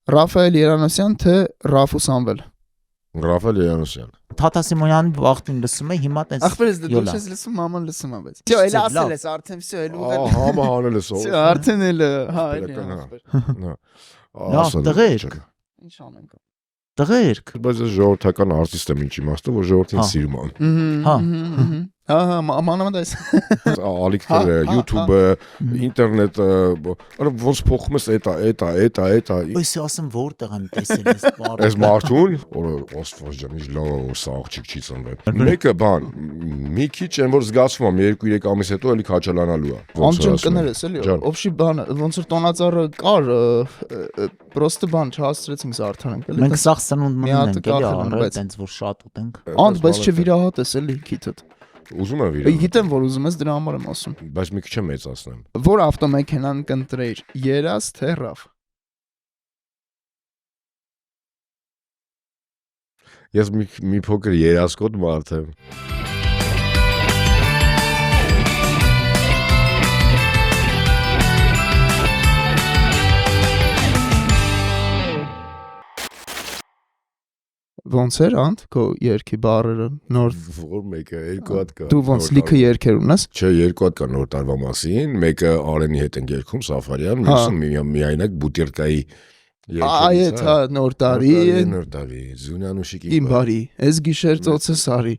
Ռաֆայել Երանոսյան թե Ռաֆու Սամվել։ Ռաֆայել Երանոսյան։ Թաթա Սիմոնյանի վաղտին լսում է, հիմա տես Ախպերս դու ես լսում, մաման լսում է բայց։ Всё, էլ ասել ես, արդեն всё, էլ ուղղել։ Համը հանել ես։ Всё, արդեն էլ, հա, Լավ, տղերք։ Ինչ անենք։ Տղերք։ Բայց ես ժողովրդական արտիստ եմ ինչ իմաստով, որ ժողովրդին սիրում եմ։ Հա։ Հա, մանավանդ այս։ Ալիքները, YouTube-ը, ինտերնետը, ոնց փոխում ես էտա։ Ոյս ասեմ որտեղ եմ տեսել այս բառը։ Այս մարդուն, որ Աստված ջան, ինչ լավ սա աղջիկ չի ծնվել։ Մեկը բան, մի քիչ են որ զգացվում եմ 2-3 ամիս հետո էլի քաչալանալու է։ Անջան կներես էլի, օբշի բան, ոնց որ տոնածառը կար, պրոստը բան չհասցրեցինք զարթանանք էլի։ Մենք սաղ սնունդ մնում ենք էլի, առայլ տենց որ շատ ուտենք։ Անդ, բայց չվիրահատես էլի քիթդ։ Ուզում եմ վիրահատել։ Գիտեմ որ ուզում ես, դրա համար եմ ասում։ Բայց մի քիչ եմ մեծացնեմ։ Որ ավտոմեքենան կընտրեիր, երաս թե ռավ։ Ես մի փոքր երասկոտ մարդ եմ։ Ոնց էր անդ քո երկի բառերը նոր Որ մեկը երկու հատ կա։ Դու ոնց լիքը երկեր ունես։ Չէ, երկու հատ կա նոր տարվա մասին, մեկը Արենի հետ են երգում Սաֆարյան, մյուսը միայնակ Բուտիրկայի Այդ հա նոր տարի նոր տարի Զունյանուշիկի Իմ բարի, այս գիշեր ծոցը սարի։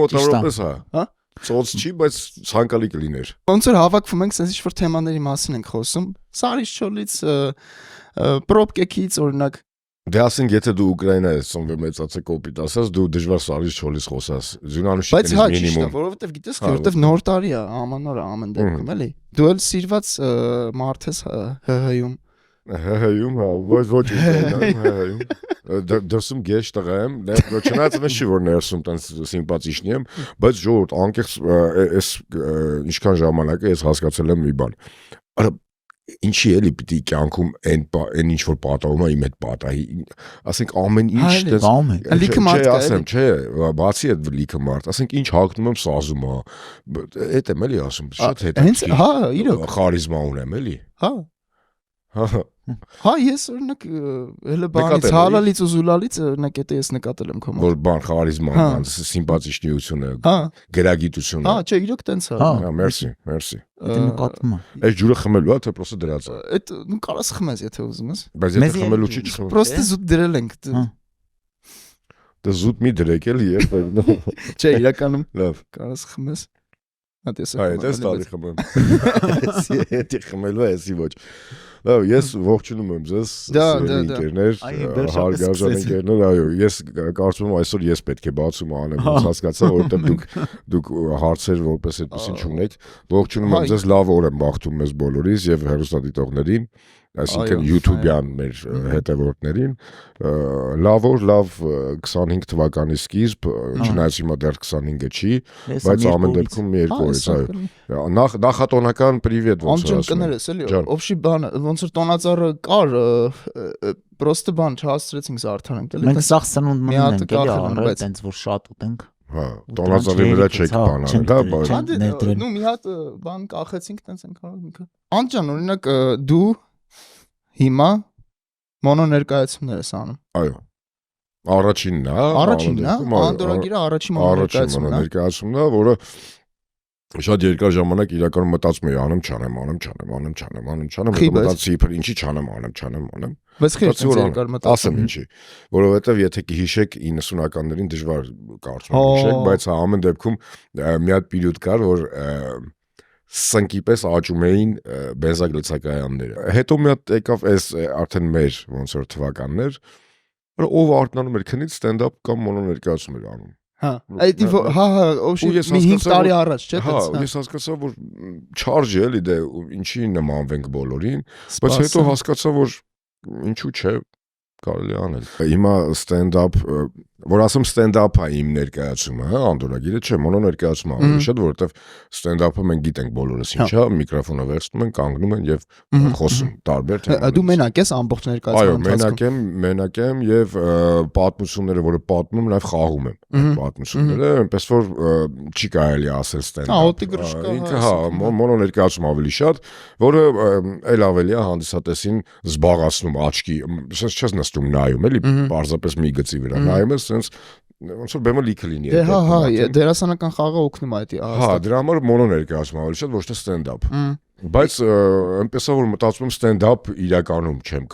Մոտավորապես հա։ Հա։ Ծոց չի, բայց ցանկալի կլիներ։ Ոնց որ հավաքվում ենք, sense ինչ-որ թեմաների մասին ենք խոսում։ Սարից չոլից պրոբկեքից օրինակ Դե ասենք եթե դու Ուկրաինա ես ծնվել մեծացել կոպիտ ասած դու դժվար սարից չոլից խոսաս Զունյանուշիկից մինիմում որովհետև գիտես որովհետև նոր տարի է ամանոր է ամեն դեպքում էլի դու էլ սիրված մարդ ես ՀՀ-ում ՀՀ-ում հա ոչ ՀՀ-ում դրսում գեշ տղա եմ չնայած այնպես չի որ ներսում տենց սիմպաթիչնի եմ բայց ժողովուրդ անկեղծ այս ինչքան ժամանակ է ես հասկացել եմ մի բան արա Ինչի էլի պիտի կյանքում այն ինչ որ պատահում է իմ հետ պատահի ասենք ամեն ինչ լիքը մարդ կա ասեմ չէ բացի այդ լիքը մարդ ասենք ինչ հագնում եմ սազում է այդ եմ էլի ասում շատ հետաքրքիր հա իրոք խարիզմա ունեմ էլի Հա ես օրինակ հələ բանից հալալից ու զուլալից օրինակ դա ես նկատել եմ քո որ բան խարիզման բան սիմպաթիչնիությունը գրագիտությունը Հա չէ իրոք տենց է Հա մերսի Դա նկատվում է Այս ջուրը խմելու է թե պրոստը դրած է Այդ նու կարաս խմես եթե ուզում ես Բայց եթե խմելու չի չխմեմ Պրոստը զուտ դրել ենք Դա զուտ մի դրեք էլի երբ Չէ իրականում լավ կարաս խմես Հա տեսա Այ դες տարի խմեմ Եթե խմելու է էսի ոչ Լավ, ես ողջունում եմ ձեզ, ընկերներ, հարգարժան ընկերներ, այո, ես կարծում եմ այսօր ես պետք է բացում անեմ, հասկացա, որովհետև դուք հարցեր որպես այդպեսին չունեք, ողջունում եմ ձեզ, լավ օր եմ մաղթում մեզ բոլորիս եւ հեռուստադիտողներին, այսինքն YouTube-յան մեր հետևորդներին, լավ օր, լավ 25 թվականի սկիզբ, չնայած հիմա դեռ 25-ը չի, բայց ամեն դեպքում մի երկու օրից, այո, նախատոնական պրիվետ ոնց ասում։ Անջան կներես էլի, օբշի բան, ոնց որ տոնածառը կար, պրոստը բան չհասցրեցինք զարթանանք, էլի։ Մենք սաղ սնունդ մնում ենք, էլի, առայլ տենց որ շատ ուտենք։ Հա, տոնածառի վրա չեք բանալ, դա բայց։ Նու մի հատ բան կախեցինք, տենց ենք արել ինքը։ Անջան, օրինակ դու հիմա մոնո ներկայացումներ ես անում։ Այո։ Առաջինն է, անդորագիրը առաջին մոնո ներկայացումն է, որը շատ երկար ժամանակ իրականում մտածում էի անեմ, չանեմ, մտածի իբր ինչի չանեմ։ Բայց քիչ երկար մտածում ասեմ ինչի, որովհետև եթե կհիշեք 90-ականներին դժվար կարծում եմ հիշեք, բայց ամեն դեպքում մի հատ պերիոդ կար, որ սնկի պես աճում էին բենզագլցակայանները։ Հետո մի հատ եկավ այս արդեն մեր ոնց որ թվականներ, ով արթնանում էր քնից ստենդափ կամ մոնո ներկայացում էր անում։ Հա, այդ հա, օբշի մի 5 տարի առաջ, չէ՞։ Հա, ես հասկացա, որ չարժ է էլի դե ինչի նմանվենք բոլորին, բայց հետո հասկացա, որ ինչու՞ չէ, կարելի անել։ Հիմա stand-up, որ ասեմ stand-up-ը իմ ներկայացումը, հա, անդորագիրը չէ, մոնո ներկայացումը ավելի շատ, որովհետև stand-up-ը մենք գիտենք բոլորս ինչա, միկրոֆոնը վերցնում են, կանգնում են եւ խոսում տարբեր թեմաներից։ Դու մենակ ես ամբողջ ներկայացումը ընթացքում։ Այո, մենակ եմ եւ պատմությունները, որը պատմում, նաեւ խաղում եմ պատմությունները, այնպես որ չի կարելի ասել stand-up։ Ինքը հա, մոնո ներկայացում ավելի շատ, որը այլ ավելի է հանդիսատեսին զբաղացնում աչքի, չես նստում նայում, էլի, պարզապես մի գծի վրա նայում ես, sense ոնց որ բեմը լիքը լինի։ Դե հա, դերասանական խաղը օգնում է այդ։ Հա, դրա համար մոնո ներկայացում ավելի շատ, ոչ թե stand-up։ Բայց այնպես որ մտածում եմ stand-up իրականում չեմ,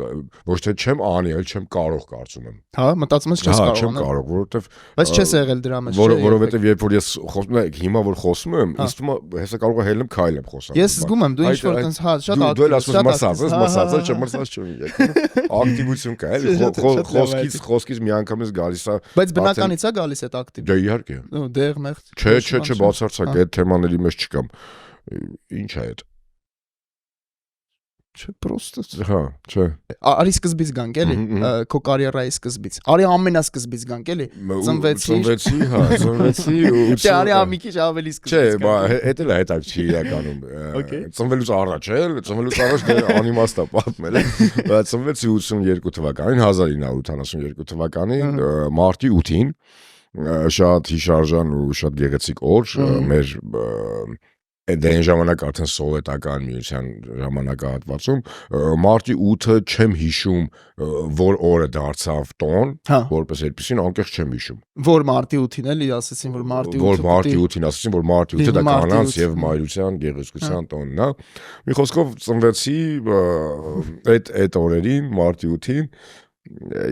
ոչ թե չեմ անի, այլ չեմ կարող կարծում եմ։ Հա, մտածում ես չես կարող չեմ կարող, որովհետև բայց չես եղել դրա մեջ, որովհետև երբ որ ես խոսում եմ, հիմա որ խոսում եմ, ինձ թվում է հեսա կարող է հելեմ քայլեմ խոսալ։ Ես զգում եմ, դու ինչ որ տես հա, շատ մսած չի։ Ակտիվություն կա, էլի, խոսքից մի անգամ ես գալիս է։ Բայց բնականից է գալիս այդ ակտիվ։ Դե իհարկե։ Դեղ մեղջ։ Չէ, բացարձակ այդ թեմաների մեջ չկամ։ Ինչ է այդ։ Չէ, պրոստը։ Հա, չէ։ Արի սկզբից գանք էլի, քո կարիերայի սկզբից։ Արի ամենասկզբից գանք էլի։ Ծնվեցի, հա, ծնվեցի ու Չէ, արի մի քիչ ավելի սկզբից։ Չէ, բա հետ էլ հետակ չի իրականում։ Ծնվելուց առաջ էլ, ծնվելուց առաջ անիմաստ է պատմել։ Բայց ծնվեցի 82 թվականին, 1982 թվականին, մարտի 8-ին, շատ հիշարժան ու շատ գեղեցիկ օր, մեր Դեն ժամանակ արդեն սովետական միության ժամանակահատվածում մարտի 8-ը չեմ հիշում որ օրը դարձավ տոն, որպես այդպեսին անկեղծ չեմ հիշում։ Որ մարտի 8-ին էլի ասեցին որ մարտի 8-ին ասեցին որ մարտի 8-ը դա կանանց եւ մայրության գեղեցկության տոնն է։ Մի խոսքով ծնվեցի այդ օրերին մարտի 8-ին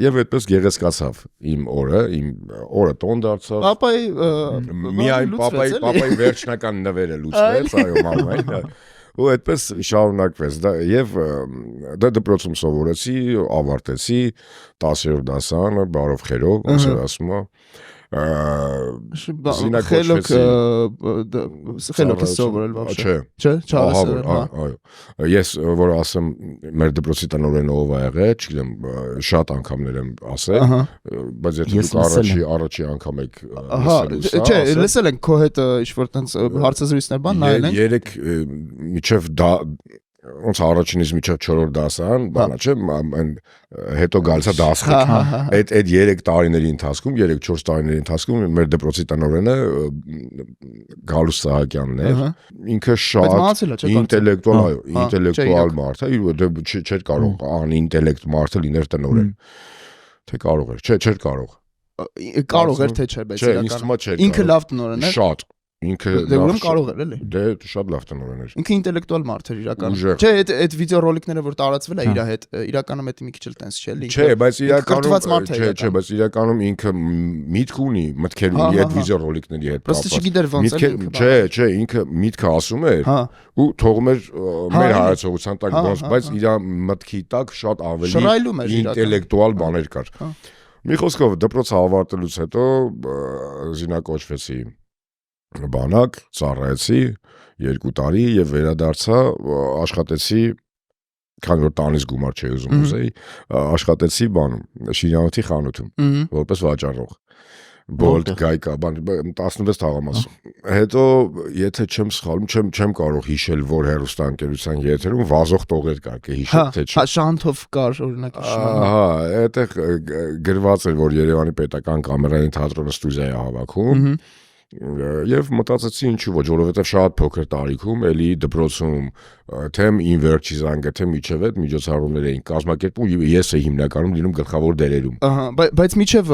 Եվ այդպես գեղեցկացավ իմ օրը տոն դարձավ։ Պապայի վերջնական նվերը լուծվեց, այո, մամային։ Ու այդպես շարունակվեց։ Եվ դա դպրոցում սովորեցի, ավարտեցի 10-րդ դասարանը, բարով խերով, ոնց էր ասում։ Խելոքը սովորել вообще։ Չէ, այո։ Ես որ ասեմ մեր դպրոցի տնօրենը ով է եղել, չգիտեմ, շատ անգամներ եմ ասել, բայց եթե դուք առաջի անգամ եք լսել։ Չէ, լսել ենք քո հետ ինչ-որ տենց հարցազրույցներ բան նայել ենք։ Երեք միջև ոնց առաջինից միջև 4-րդ դասարան, բանա չէ, հետո գալիս է դասխիկ։ Այդ 3 տարիների ընթացքում, 3-4 տարիների ընթացքում մեր դպրոցի տնօրենը Գալուս Սահակյանն էր։ Ինքը շատ ինտելեկտուալ, այո, ինտելեկտուալ մարդ է, չէր կարող անինտելեկտ մարդը լիներ տնօրեն։ Թե կարող էր, չէր կարող։ Կարող էր թե չէ, բայց իրականում ինքը լավ տնօրեն էր։ Շատ Ինքը ուրեմն կարող էր էլի։ Դե շատ լավ տնօրեն էր։ Ինքը ինտելեկտուալ մարդ էր իրականում։ Չէ, այդ վիդեոռոլիկները որ տարածվել է իր հետ, իրականում դա մի քիչ էլ տենց չէ, էլի։ Չէ, բայց իրականում ինքը միտք ունի, մտքեր ունի այդ վիդեոռոլիկների հետ կապված։ Պրոստը չգիտեր ոնց է ինքը։ Չէ, ինքը միտքը ասում էր ու թողում էր մեր հայացողության տակ ոնց, բայց իր մտքի տակ շատ ավելի ինտելեկտուալ բաներ կար։ Մի խոսքով դպրոցը ավարտելուց հետո զինակոչվեցի բանակ, ծառայեցի 2 տարի եւ վերադարձա, աշխատեցի, քանի որ տանից գումար չէի ուզում ուզեի, աշխատեցի բանում, Շինյանոթի խանութում, որպես վաճառող։ Bolt գայկա, բան 16 թաղամասում։ Հետո, եթե չեմ սխալվում, չեմ կարող հիշել, որ հեռուստաընկերության եթերում վազող տողեր կար, կհիշեք թե չէ։ Հա, Շանթով կար, օրինակ հիշում։ Ահա, այդտեղ գրված էր, որ Երևանի պետական կամերային թատրոնը ստուդիա է հավաքում։ Եվ մտածեցի ինչու ոչ, որովհետև շատ փոքր տարիքում էլի դպրոցում թե իմ վերջի զանգը, թե միջև այդ միջոցառումներ էին կազմակերպում, ես էի հիմնականում լինում գլխավոր դերերում։ Ահա, բայց միջև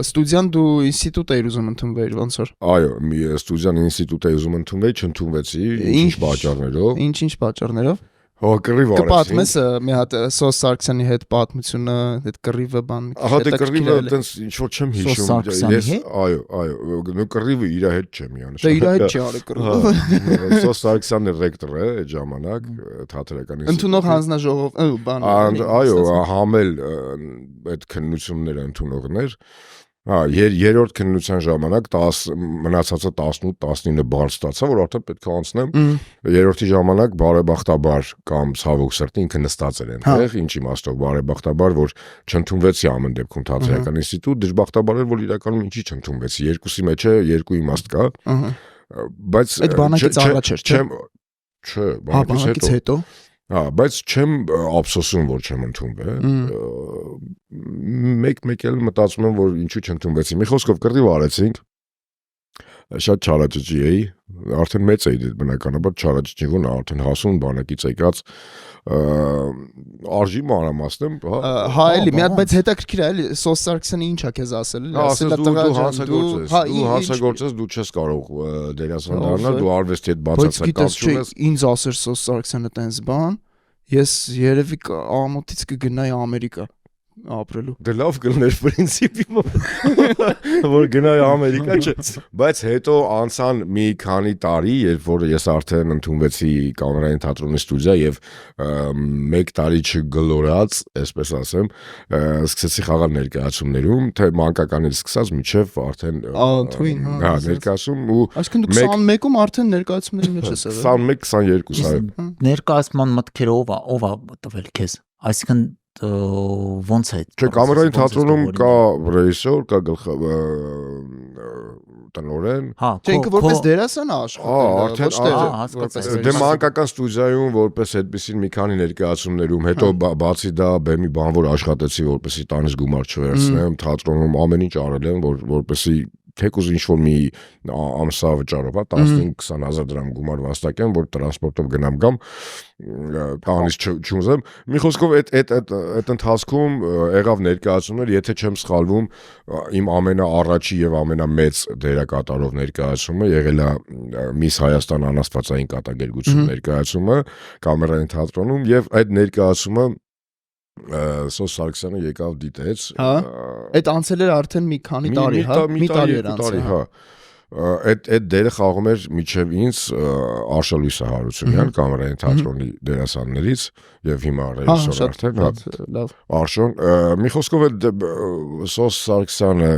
ստուդիան դու ինստիտուտ էիր ուզում ընդունվել, ոնց որ։ Այո, ստուդիան ինստիտուտ էի ուզում ընդունվել, չընդունվեցի, ինչ պատճառներով։ Ինչ պատճառներով։ Կռիվ արեցին։ Կպատմես մի հատ Սոս Սարգսյանի հետ պատմությունը, այդ կռիվը բան։ Ահա դե կռիվը տենց ինչ որ չեմ հիշում։ Ես այո, նո կռիվը իր հետ չեմ միանշ։ Դե իր հետ չի արել կռիվը։ Սոս Սարգսյանն էր ռեկտոր այդ ժամանակ թատերական ինստիտուտի։ Ընդունող հանձնաժողով, բան։ Այո, համել այդ քննությունները ընդունողներ երրորդ քննության ժամանակ մնացածը 18-19 բառ ստացա, որ արդեն պետք է անցնեմ։ Երրորդի ժամանակ բարեբախտաբար կամ ցավոք սրտի ինքը նստած էր այնտեղ, ինչ իմաստով բարեբախտաբար, որ չընդունվեցի ամեն դեպքում Թատերական ինստիտուտ, դժբախտաբար էր, որ իրականում ինչի չընդունվեցի, երկուսի մեջ է երկու իմաստ կա։ Բայց այդ բանակից առաջ էր, չէ, բանակից հետո։ Բայց չեմ ափսոսում, որ չեմ ընդունվել։ Մեկ էլ մտածում եմ, որ ինչու չընդունվեցի։ Մի խոսքով կռիվ արեցինք։ Շատ չարաճճի էի, արդեն մեծ էի բնականաբար չարաճճի, որ արդեն հասուն բանակից եկած արժի մանրամասն եմ, հա էլի, մի հատ բայց հետաքրքիր է, էլի Սոս Սարգսյանը ինչ է քեզ ասել, ասել դու հանցագործ ես, դու չես կարող դերասան դառնալ, դու արվեստի հետ բացարձակ կապ չունես։ Ինձ ասեր Սոս Սարգսյանը տենց բան, ես երևի ամոթից կգնայի Ամերիկա ապրելու։ Դե լավ կլներ պրինցիպի որ գնայի Ամերիկա չէ, բայց հետո անցան մի քանի տարի, երբ որ ես արդեն ընդունվեցի կամերային թատրոնի ստուդիա եւ 1 տարի չգլորած, այսպես ասեմ, սկսեցի խաղալ ներկայացումներում, թե մանկականից սկսած մինչեւ արդեն ներկայացում ու այսինքն դու 21-ում արդեն ներկայացումների մեջ ես եղել։ 21-22 այո։ Ներկայացման մտքերը ով է տվել քեզ, այսինքն ոնց է։ Չէ, կամերային թատրոնում կա ռեժիսոր, կա տնօրեն։ Չէ, ինքը որպես դերասան է աշխատել։ Դե մանկական ստուդիայում որպես այդպեսին մի քանի ներկայացումներում, հետո բացի դա բեմի բան որ աշխատեցի, որպեսի տանից գումար չվերցնեմ, թատրոնում ամեն ինչ արել եմ, որպեսի թեկուզ ինչ-որ մի ամսա վճարով, 15-20 հազար դրամ գումար վաստակեմ, որ տրանսպորտով գնամ գամ, տանից չուզեմ։ Մի խոսքով այդ ընթացքում եղավ ներկայացումներ, եթե չեմ սխալվում, իմ ամենաառաջի եւ ամենամեծ դերակատարով ներկայացումը եղել է Miss Հայաստան անաստվածային կատակերգություն ներկայացումը կամերային թատրոնում եւ այդ ներկայացումը Սոս Սարգսյանը եկավ դիտեց։ Այդ անցել էր արդեն մի քանի տարի, հա, մի տարի էր անցել։ Հա։ Այդ դերը խաղում էր միջև ինձ Արշալույսը Հարությունյան կամերային թատրոնի դերասաններից եւ հիմա ռեժիսոր արդեն, հա։ Արշոն, մի խոսքով Սոս Սարգսյանը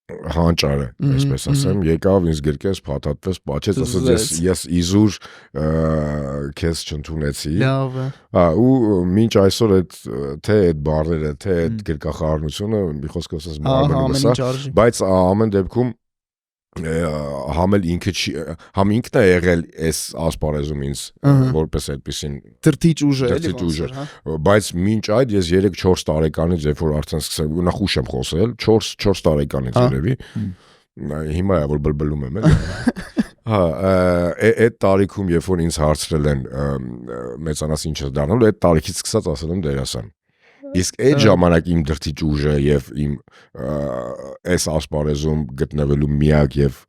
հանճարը, այսպես ասեմ, եկավ ինձ գրկեց, փաթաթվեց, պաչեց, ասաց ես իզուր քեզ չընդունեցի։ Լավ է։ Ու մինչ այսօր թե այդ բառերը, թե այդ գրկախառնությունը մի խոսքով ասած մարմնում է, բայց ամեն դեպքում համ ինքն է եղել այս ասպարեզում ինձ որպես այդպեսին դրթիչ ուժ է, էլի, բայց մինչ այդ ես 3-4 տարեկանից երբ որ արդեն սկսել նախ ուշ եմ խոսել 4 տարեկանից երևի հիմա է որ բլբլում եմ էլի հա այդ տարիքում երբ որ ինձ հարցրել են մեծանաս ինչ ես դառնալու այդ տարիքից սկսած ասել եմ դերասան իսկ այդ ժամանակ իմ դրթիչ ուժը եւ իմ այս ասպարեզում գտնվելու միակ եւ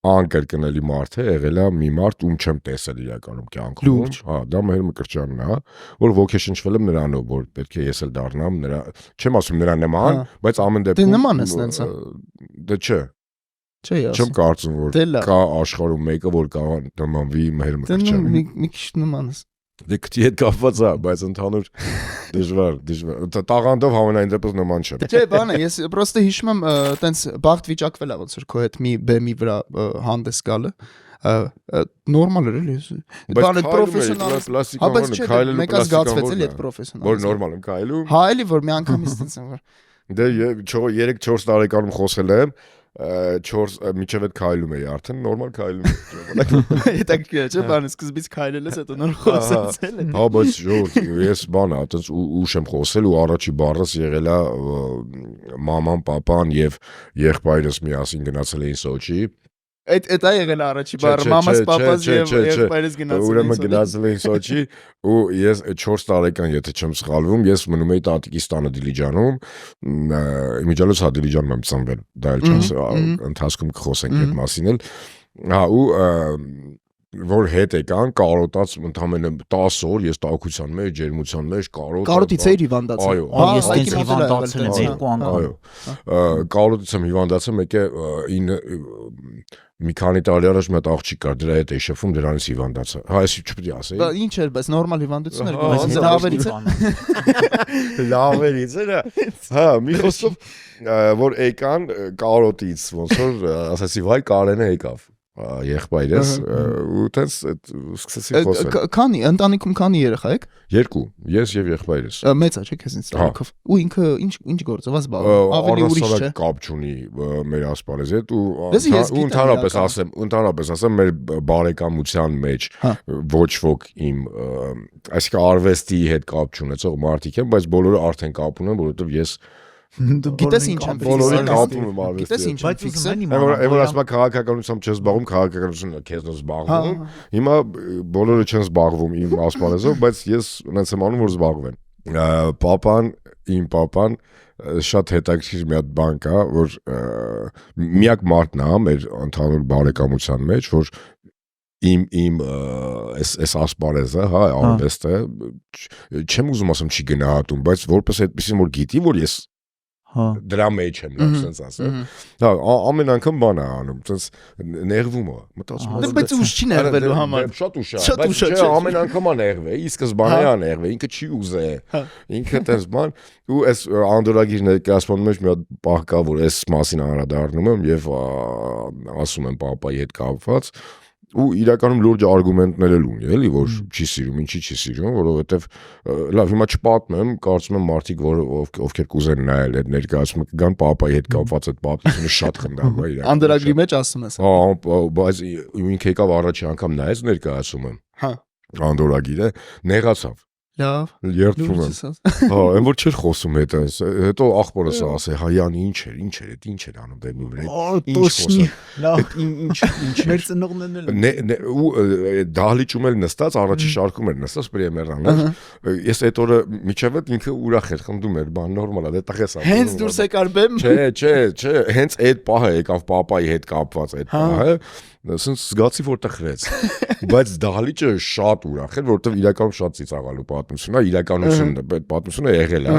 անկրկնելի մարդ է եղել է մի մարդ ում չեմ տեսել իրականում կյանքում հա դա Մհեր Մկրտչյանն է որ ոգեշնչվել եմ նրանով որ պետք է ես էլ դառնամ նրա չեմ ասում նրա նման բայց ամեն դեպքում դե նման է սենց դե չէ չեմ կարծում որ կա աշխարհում մեկը որ կարող նմանվի Մհեր Մկրտչյանին մի քիչ նման է Դե քթի հետ կապված է, բայց ընդհանուր դժվար։ Տաղանդով համենայն դեպս նման չէ։ Չէ, բանը, ես պրոստը հիշում եմ, տենց բախտ վիճակվել է ոնց որ քո հետ մի բեմի վրա հանդես գալը։ Նորմալ էր էլի։ Բանը պրոֆեսիոնալ։ Հա, բայց չէ, մեկը զգացվեց էլի այդ պրոֆեսիոնալ։ Որ նորմալ եմ քայլում։ Հա, էլի որ մի անգամից տենց եմ որ։ Դե 3-4 տարեկանում խոսել եմ։ 4 միջև այդ քայլում էի արդեն նորմալ քայլում եմ հետաքրքիր է չէ բանը սկզբից քայլել ես հետո նոր խոսեցել է հա բայց ես բանը այտենց ուշ եմ խոսել ու առաջի բառս եղել է մաման պապան եւ եղբայրս միասին գնացել էին Սոչի Այդ է եղել առաջի բառը մամաս պապաս եւ եղբայրս գնացել էին Սոչի ու ես 4 տարեկան եթե չեմ սխալվում ես մնում էի տատիկիս տանը Դիլիջանում իմիջիալոց հա Դիլիջանում եմ ծնվել դա էլ չանց ընթացքում կխոսենք այդ մասին էլ հա ու որ հետ եկան, կարոտած ընդամենը 10 օր, ես տաքության մեջ, ջերմության մեջ կարոտից էի հիվանդացել։ Ես ինձ հիվանդացել եմ 2 անգամ։ Այո։ Կարոտից եմ հիվանդացել, մեկը մի քանի տարի առաջ մի հատ աղջիկ կար, դրա հետ էի շփվում, դրանից հիվանդացա։ Հա, ես չպետք է ասեի։ Բա ինչ էր, բայց նորմալ հիվանդություն էր, բայց լավերից է։ Լավերից է։ Հա, մի խոսքով որ եկան կարոտից, ոնց որ ասացի, վայ Կարենը եկավ։ Եղբայրս ու տես սկսեցի խոսել։ Քանի ընտանիքում քանի երեխա եք։ 2, ես եւ եղբայրս։ Մեծ է, չէ՞, քեզ ինձ տանիքով։ Ու ինքը ինչ գործով զբաղվում, ավելի ուրիշ չէ։ Կապ չունի մեր ասպարեզ հետ ու ընդհանրապես ասեմ մեր բարեկամության մեջ ոչ ոք իմ այսինքն արվեստի հետ կապ չունեցող մարդիկ են, բայց բոլորը արդեն կապ ունեն, որովհետեւ ես Գիտես ինչ եմ բոլորը կապում եմ արվեստի։ Գիտես ինչ եմ ֆիքսել։ Որ ասում եմ քաղաքականությամբ չես զբաղվում, քաղաքականությունը քեզնով զբաղվում։ Հիմա բոլորը չեն զբաղվում իմ ասպարեզով, բայց ես ունենց եմ անում որ զբաղվեն։ Իմ պապան շատ հետաքրքիր մի հատ բան կա, որ միակ մարդն է մեր ընդհանուր բարեկամության մեջ, որ իմ այս ասպարեզը, հա, արվեստը չեմ ուզում ասեմ չի գնահատում, բայց որպես այդպեսին որ գիտի, որ ես դրա մեջ եմ լավ sense ասեմ։ Հա, ամեն անգամ բան է անում, sense նեղվում է, մտածում եմ։ Բայց ուշ չի նեղվելու համար։ Շատ ուշ է, բայց չէ, ամեն անգամ է նեղվե, ի սկզբանե է նեղվե, ինքը չի ուզե։ Ինքը տես բան ու այս անդորագիր ներկայացման մեջ մի հատ պահ կա, որ այս մասին անդրադառնում եմ եւ ասում եմ պապայի հետ կապված ու իրականում լուրջ արգումենտներ էլ ունի, էլի, որ չի սիրում, ինչի չի սիրում, որովհետև լավ, հիմա չպատմեմ, կարծում եմ մարդիկ, ովքեր կուզեն նայել այդ ներկայացումը, կգան պապայի հետ կապված այդ պատմությունը շատ խնդալու է իրականում։ Անդրագրի մեջ ասում ես։ Հա, բայց ինքը եկավ առաջի անգամ նայեց ներկայացումը։ Հա։ Անդորագիրը նեղացավ։ Լավ։ Երդվում եմ։ Հա, այն որ չէր խոսում հետո աղբորս ասե, հայան ինչ էր անում դեպի վրա։ Տոշնի։ Լավ, ինչ մեր ծնողներն էլ։ Ու դահլիճում էլ նստած, առաջի շարքում էր նստած պրեմիերան։ Ես այդ օրը միջև ինքը ուրախ էր, խնդում էր, բան նորմալ է, դա տղես է։ Հենց դուրս եկար բեմ։ Չէ, հենց այդ պահը եկավ պապայի հետ կապված այդ պահը։ Ասենց զգացի որ տխրեց բայց դահլիճը շատ ուրախ էր որովհետև իրականում շատ ծիծաղալու պատմություն է իրականությունն է այդ պատմությունը եղել է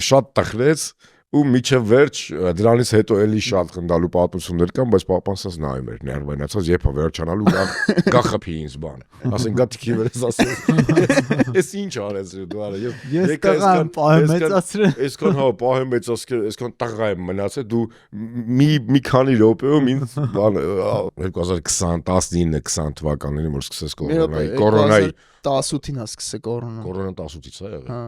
շատ տխրեց ու միջև վերջ դրանից հետո էլի շատ խնդալու պատմություններ կան բայց պապան ասած նայում էր ներվայնացած երբ վերջանալու գա խփի ինձ բան ասեն գա տիքի վրաս ասեն ես ինչ արես դու արա ես տղան պահեմ մեծացրել այսքան հա պահեմ մեծացրել այսքան տղա եմ մնացել դու մի քանի րոպեում ինձ բան 2020 թվականներին որ սկսես կորոնայի 18-ին է սկսել կորոնան 18-ից է եղել հա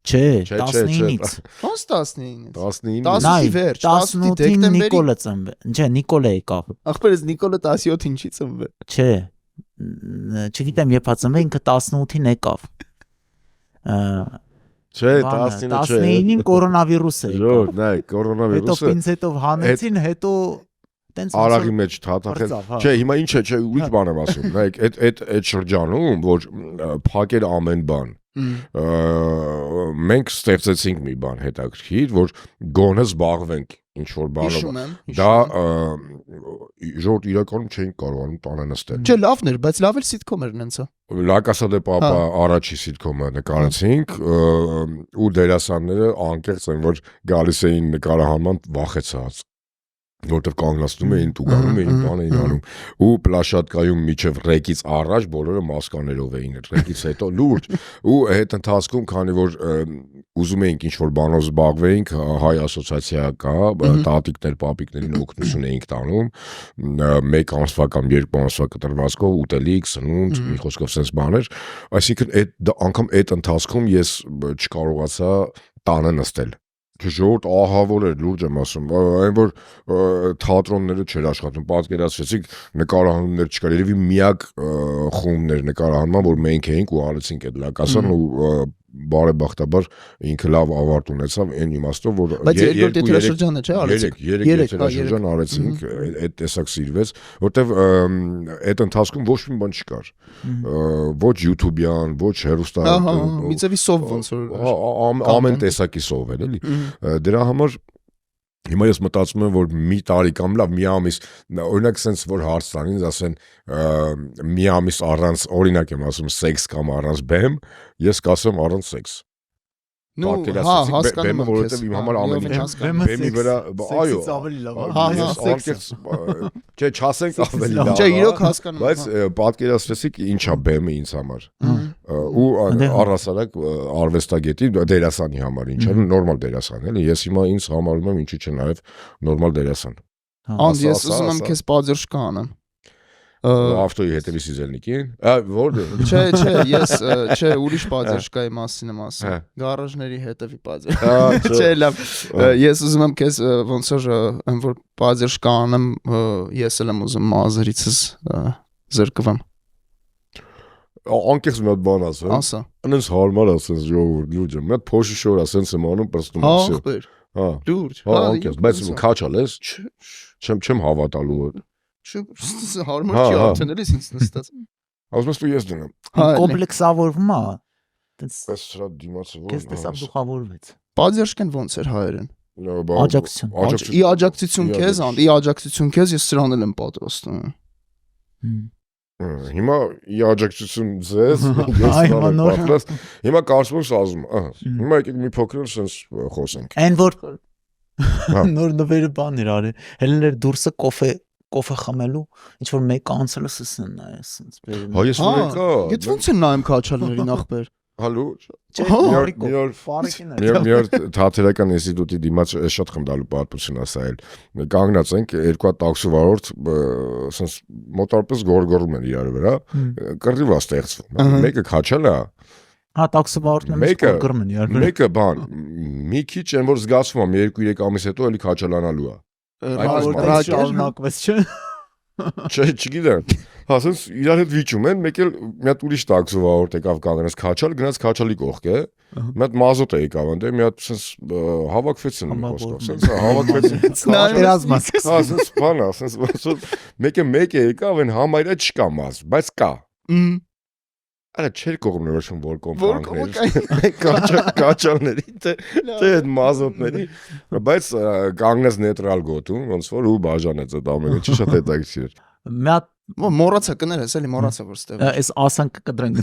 Չէ, 19-ից։ Ոնց 19-ից։ 19-ի վերջ, 18-ին դեկտեմբերի։ Նիկոլը ծնվել։ Չէ, Նիկոլը եկավ։ Ախպերս Նիկոլը 17-ին չի ծնվել։ Չէ։ Չգիտեմ, երբ ծնվել ինքը 18-ին եկավ։ Չէ, 19-ին չէ։ 19-ին կորոնավիրուսը եկավ։ Ժոր, նայ, կորոնավիրուսը։ Հետո պինցետով հանեցին, հետո տենց արագի մեջ թաթախել։ Չէ, հիմա ինչ է, չէ, ուրիշ բան եմ ասում։ Նայեք, այդ շրջանում, որ փակեր ամեն բան։ Մենք ստեղծեցինք մի բան հետաքրքիր, որ գոնե զբաղվենք ինչ որ բանով։ Դա ժողովուրդ իրականում չէին կարողանում տանը նստել։ Չէ, լավն էր, բայց լավ էլ սիտկոմ էր նենցա։ La Casa de Papa առաջի սիտկոմը նկարեցինք ու դերասանները անկեղծ են, որ գալիս էին նկարահանման վախեցած որտեվ կանգնացնում էին տուգանում էին բան էին անում ու պլաշատկայում միջև ռեկից առաջ բոլորը մասկաներով էին ռեկից հետո լուրջ ու այդ ընթացքում քանի որ ուզում էինք ինչ որ բանով զբաղվեինք հայ ասոցիացիա կա տատիկներ պապիկներին օգնություն էինք տանում մեկ ամսվա կամ երկու ամսվա կտրվածքով ուտելիք սնունդ մի խոսքով sense բաներ այսինքն այդ անգամ այդ ընթացքում ես չկարողացա տանը նստել Ժողովուրդ ահավոր էր լուրջ եմ ասում, այն որ թատրոնները չէր աշխատում, պատկերացրեցիք նկարահանումներ չկար, երևի միակ խումբն էր նկարահանման, որ մենք էինք ու արեցինք այդ լակասան ու բարեբախտաբար ինքը լավ ավարտ ունեցավ այն իմաստով որ բայց երկրորդ եթերաշրջանը չէ արեցինք երեք եթերաշրջան արեցինք այդ տեսակ սիրվեց որտեվ այդ ընթացքում ոչ մի բան չկար ոչ YouTube-յան ոչ հեռուստա մի ձևի սով ոնց որ ամեն տեսակի սով էր էլի դրա համար Հիմա ես մտածում եմ, որ մի տարի կամ լավ մի ամիս, օրինակ sense որ հարց տան ինձ ասեն մի ամիս առանց, օրինակ եմ ասում սեքս կամ առանց բեմ, ես կասեմ առանց սեքս։ Ну, հասկանում եմ, որովհետև իմ համար ամեն ինչը բեմի վրա, այո, ավելի լավ է։ Չէ, չասենք ավելի լավ։ Չէ, իրոք հասկանում եմ։ Բայց պատկերացրեցիք ինչա բեմը ինձ համար։ Ու առհասարակ արվեստագետի դերասանի համար ինչա, նորմալ դերասան, էլի։ Ես հիմա ինձ համարում եմ ինչի՞ չէ նաև նորմալ դերասան։ Անդ ես ուզում եմ քեզ պատժկա անեմ։ Ավտոյի հետևի սիզելնիկին, որը Չէ, ես չէ, ուրիշ պատժկայի մասին եմ ասում։ Գարաժների հետևի պատժ։ Չէ, լավ։ Ես ուզում եմ քեզ ոնց որ պատժկա անեմ, ես էլ եմ ուզում մազերիցս զրկվեմ։ Անկեղծ մի հատ բան ասեմ։ Ասա։ Անց հարմար ասես ժողովուրդ լուջը։ Մի հատ փոշի շոր ասենց եմ անում, պրստում եմ։ Ախպեր։ Հա։ Լուրջ։ Անկեղծ, բայց քաչալ ես։ Չեմ հավատալու որ։ Հարմար չի արդյունելիս ինձ նստած։ Ասում ես դու ես դնեմ։ Կոմպլեքսավորվում է։ Պես սրա դիմացը որ։ Քեզ տեսա դուխավորվեց։ Պատժկեն ոնց էր հայերեն։ Աջակցություն։ Ի աջակցություն քեզ, անդ ի աջակցություն քեզ ես սրան եմ պատրաստում։ Հիմա ի աջակցություն ձեզ, ես սրան եմ պատրաստ։ Հիմա կարծում եմ սազում, հիմա եկեք մի փոքր sense խոսենք։ Այն որ նոր նվերը բան էր արել։ Հելներ դուրսը կոֆե խմելու, ինչ որ մեկ անցել է սսն նայ, ասենց բերում։ Հա ես որ եկա։ Գիտ ոնց են նայում քաչալների նախբեր։ Հալո։ Ֆարիկին Մի օր թատերական ինստիտուտի դիմաց շատ խնդալու պատմություն ասայել։ Կանգնած ենք երկու հատ տաքսի վարորդ, ասենց մոտարպես գորգորում են իրար վրա, կռիվ է ստեղծվում։ Մեկը քաչել է։ Հա տաքսի վարորդն է գորգորում են իրար վրա։ Մեկը բան, մի քիչ են որ զգացվում է 2-3 ամիս հետո էլի քաչալանալու է։ Այդ շարունակվեց չէ։ Չէ, չգիտեմ։ Հասենց իրար հետ վիճում են, մեկ էլ մի հատ ուրիշ տաքսի վարորդ եկավ կանգնած քաչալ, գնաց քաչալի կողք է։ Մի հատ մազոտ է եկավ ընդ, մի հատ sense հավաքվեցին խոսքով, sense հավաքվեցին։ Երազմաս։ Հասենց բան, ասենց ոնց մեկ եկավ, այն համայրը չկա մազ, բայց կա։ Արա չէր կողմն որոշում որ կոմպանիներ կաչալների թե այդ մազոտների բայց կանգնած նեյտրալ գոտում ոնց որ ու բաժանեց այդ ամենը չի շատ հետաքրքիր մի հատ մոռացա կներես էլի մոռացա որ ստեղ այս ասանք կդրենք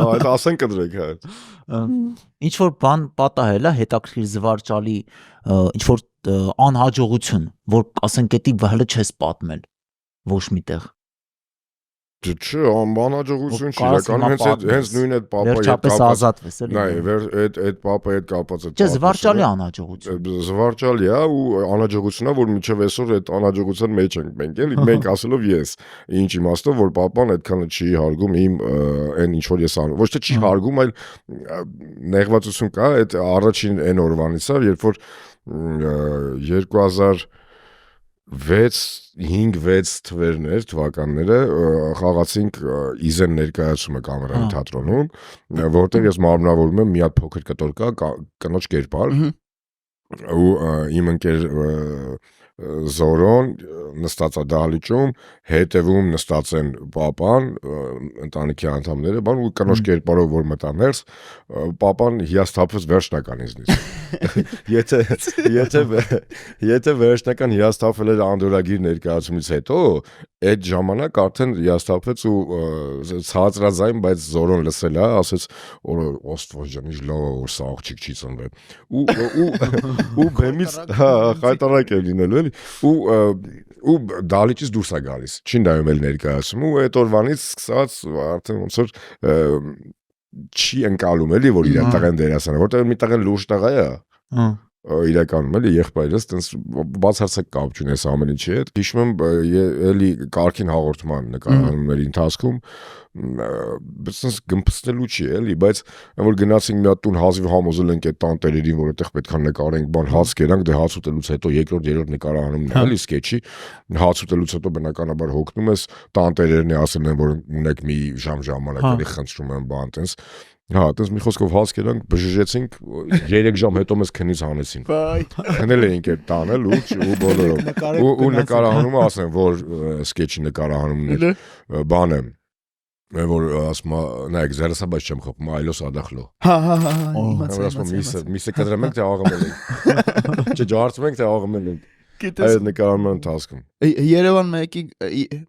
այդ ասանք կդրենք հա ինչ որ բան պատահել է հետաքրքիր զվարճալի ինչ որ անհաջողություն որ ասենք էդի վհլը չես պատմել ոչ միտեղ Չէ, անհաջողություն չի, իրականում հենց նույն այդ papa հետ կապված ազատվես էլի։ Նայ, այդ papa հետ կապված է։ Չէ, զվարճալի անհաջողություն։ Զվարճալի է ու անհաջողությունն է, որ մինչև այսօր այդ անհաջողության մեջ ենք մենք, էլի, մենք ասելով ես։ Ինչ իմաստով, որ papan այդքանը չի հարգում իմ այն ինչ որ ես անում։ Ոչ թե չի հարգում, այլ նեղվածություն կա, այդ առաջին այն օրվանից է, երբ որ 2005-6 թվականները խաղացինք Իզեն ներկայացումը կամերային թատրոնում, որտեղ ես մարմնավորում եմ մի հատ փոքր կտոր կա կնոջ կերպար ու իմ ընկեր Զորոն նստած է դահլիճում, հետևում նստած են papan, ընտանիքի անդամները, բան ու կնոջ կերպարով որ մտա ներս, papan հիասթափվեց վերջնական ինձնից։ Եթե վերջնական հիասթափվել էր անդորագիր ներկայացումից հետո, այդ ժամանակ արդեն հիասթափվեց ու ցածրաձայն, բայց Զորոն լսել է, ասեց Ոստվոյ ջան, ինչ լավ է որ սա աղջիկ չի ծնվել։ Ու բեմից խայտարակ է լինելու ու դալիճից դուրս է գալիս չի նայում էլ ներկայացում ու այդ օրվանից սկսած արդեն ոնց որ չի ընկալում էլի որ իր տղեն դերասանը որտեղ մի տղեն լուրջ տղա է իրականում էլի եղբայրս տենց բացարձակ կապ չունես ամեն ինչի հետ հիշում եմ էլի կարգին հաղորդման նկարահանումների ընթացքում բսնս գմփստելու չի էլի բայց որ գնացինք մի հատ տուն հազիվ համոզել ենք այդ տանտերերին որ այդտեղ պետք է նկարենք բան հաց կերանք դե հաց ուտելուց հետո երկրորդ նկարահանումն է էլի սկեչի հաց ուտելուց հետո բնականաբար հոգնում ես տանտերերն ասել են որ ունեք մի ժամանակ էլի խնդրում եմ բան տենց Հա, դες մի խոսքով հաց կերանք, բժժեցինք, 3 ժամ հետո մեզ քնից հանեցին։ Քնել էինք այդ տանը, լուրջ ու բոլորով։ Ու նկարահանումը ասեն, որ սկեչի նկարահանումն էր, բանը որ ասում նայեք զերսա բայց չեմ խփում այլոս ադախլո հա միսը կտրեմ ենք թե աղմել ենք չջարդում ենք թե աղմել ենք այդ նկարման ընթացքում Երևան 1-ի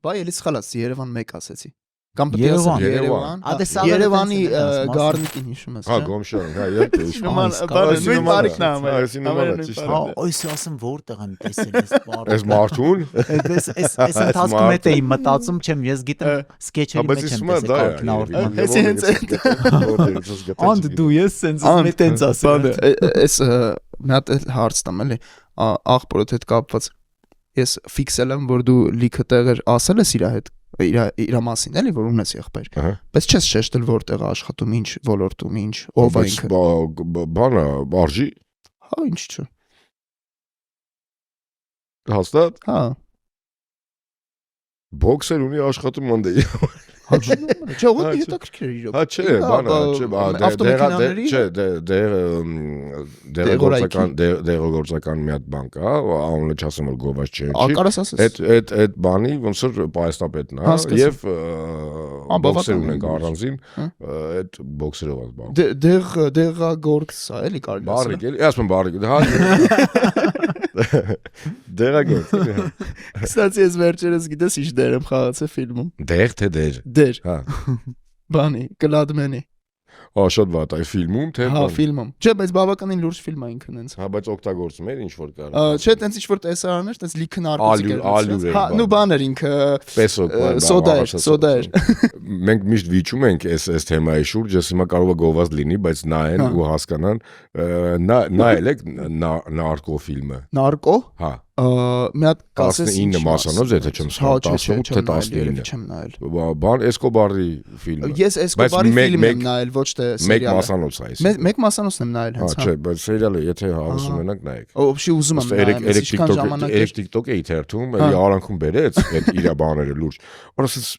բայ էլի սխալացի Երևան 1 ասեցի կամ պետք է ասեմ Երևանի գառնիկին հիշում ես հա Գոմշան հա երբ նույն տարիքն է Այս ասեմ որտեղ եմ տեսել այս բառը Այս մարդուն այս ընթացքում հետ էի մտածում չեմ ես գիտեմ սկեչերի մեջ եմ տեսել Անդ դու ես սենց մետ ենք ասել Այս մի հատ հարց տամ էլի աղբորդ հետ կապված ես ֆիքսել եմ որ դու լիքը տեղեր ասել ես իր հետ իր մասին էլի որ ունես եղբայր բայց չես շեշտել որտեղ աշխատում ինչ ոլորտում ինչ ով է ինքը բանը արժի հա ինչ չէ հաստատ հա բոքսեր ունի աշխատում անդե Հա չէ ո՞ր հետաքրքիր է իրոք Հա չէ բանը չէ դեղագործական մի հատ բան կա անունը չասեմ որ գովաս չէ Կարաս ասես այդ բանի ոնց որ պայստապետն է եւ բոքսեր ունենք առանձին այդ բոքսերով է բան դեղագործ է էլի կարելի բարիկ էլի ասում բարիկ հա Դեղագործ Կստացի ես վերջերս գիտես ինչ դեր եմ խաղացել ֆիլմում Դեղ թե դեր Դեր Հա Բանի կլադմենի Շատ վատ այ ֆիլմում թե Հա ֆիլմում Չէ բայց բավականին լուրջ ֆիլմ է ինքն ինձ Հա բայց օգտագործում էր ինչ որ կար Չէ տենց ինչ որ տեսարաններ տենց լիքը նարկոտիկ Հա նու բաներ ինքը Սոդա էր Մենք միշտ վիճում ենք այս թեմայի շուրջ ես հիմա կարող է գովազ լինի բայց նայեն ու հասկանան նայել եք նարկո ֆիլմը Նարկո Հա մի հատ կասես 19 մասանոց եթե չեմ սխալ 18 թե 19 չեմ նայել բան Էսկոբարի ֆիլմը Ես Էսկոբարի ֆիլմն եմ նայել ոչ թե սերիալը մեկ մասանոց է այս մեկ մասանոցն եմ նայել հենց հա չէ բայց սերիալը եթե հավես ունենաք նայեք Ոբշի ուզում եմ նայել ինչքան ժամանակ էր TikTok էի թերթում էլի արանքում բերեց այդ իր բաները լուրջ որովհետեւ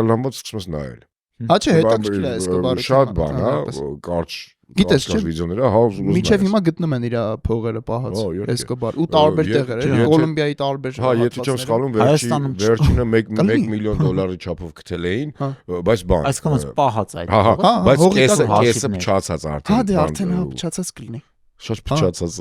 կլամոց սկսում ես նայել Հա չէ հետաքրքիր է Էսկոբարը շատ բան հա կարճ Գիտես չէ վիդեոները հա Միջև հիմա գտնում են իր փողերը պահած Էսկոբար ու տարբեր տեղեր էլի Կոլումբիայի տարբեր Հա եթե չեմ սխալվում վերջինը 1 միլիոն դոլարի չափով գտել էին բայց բան Այսքանից պահած այդ Հա բայց կեսը փչացած արդեն Հա դե արդեն հա փչացած կլինի Շատ փչացած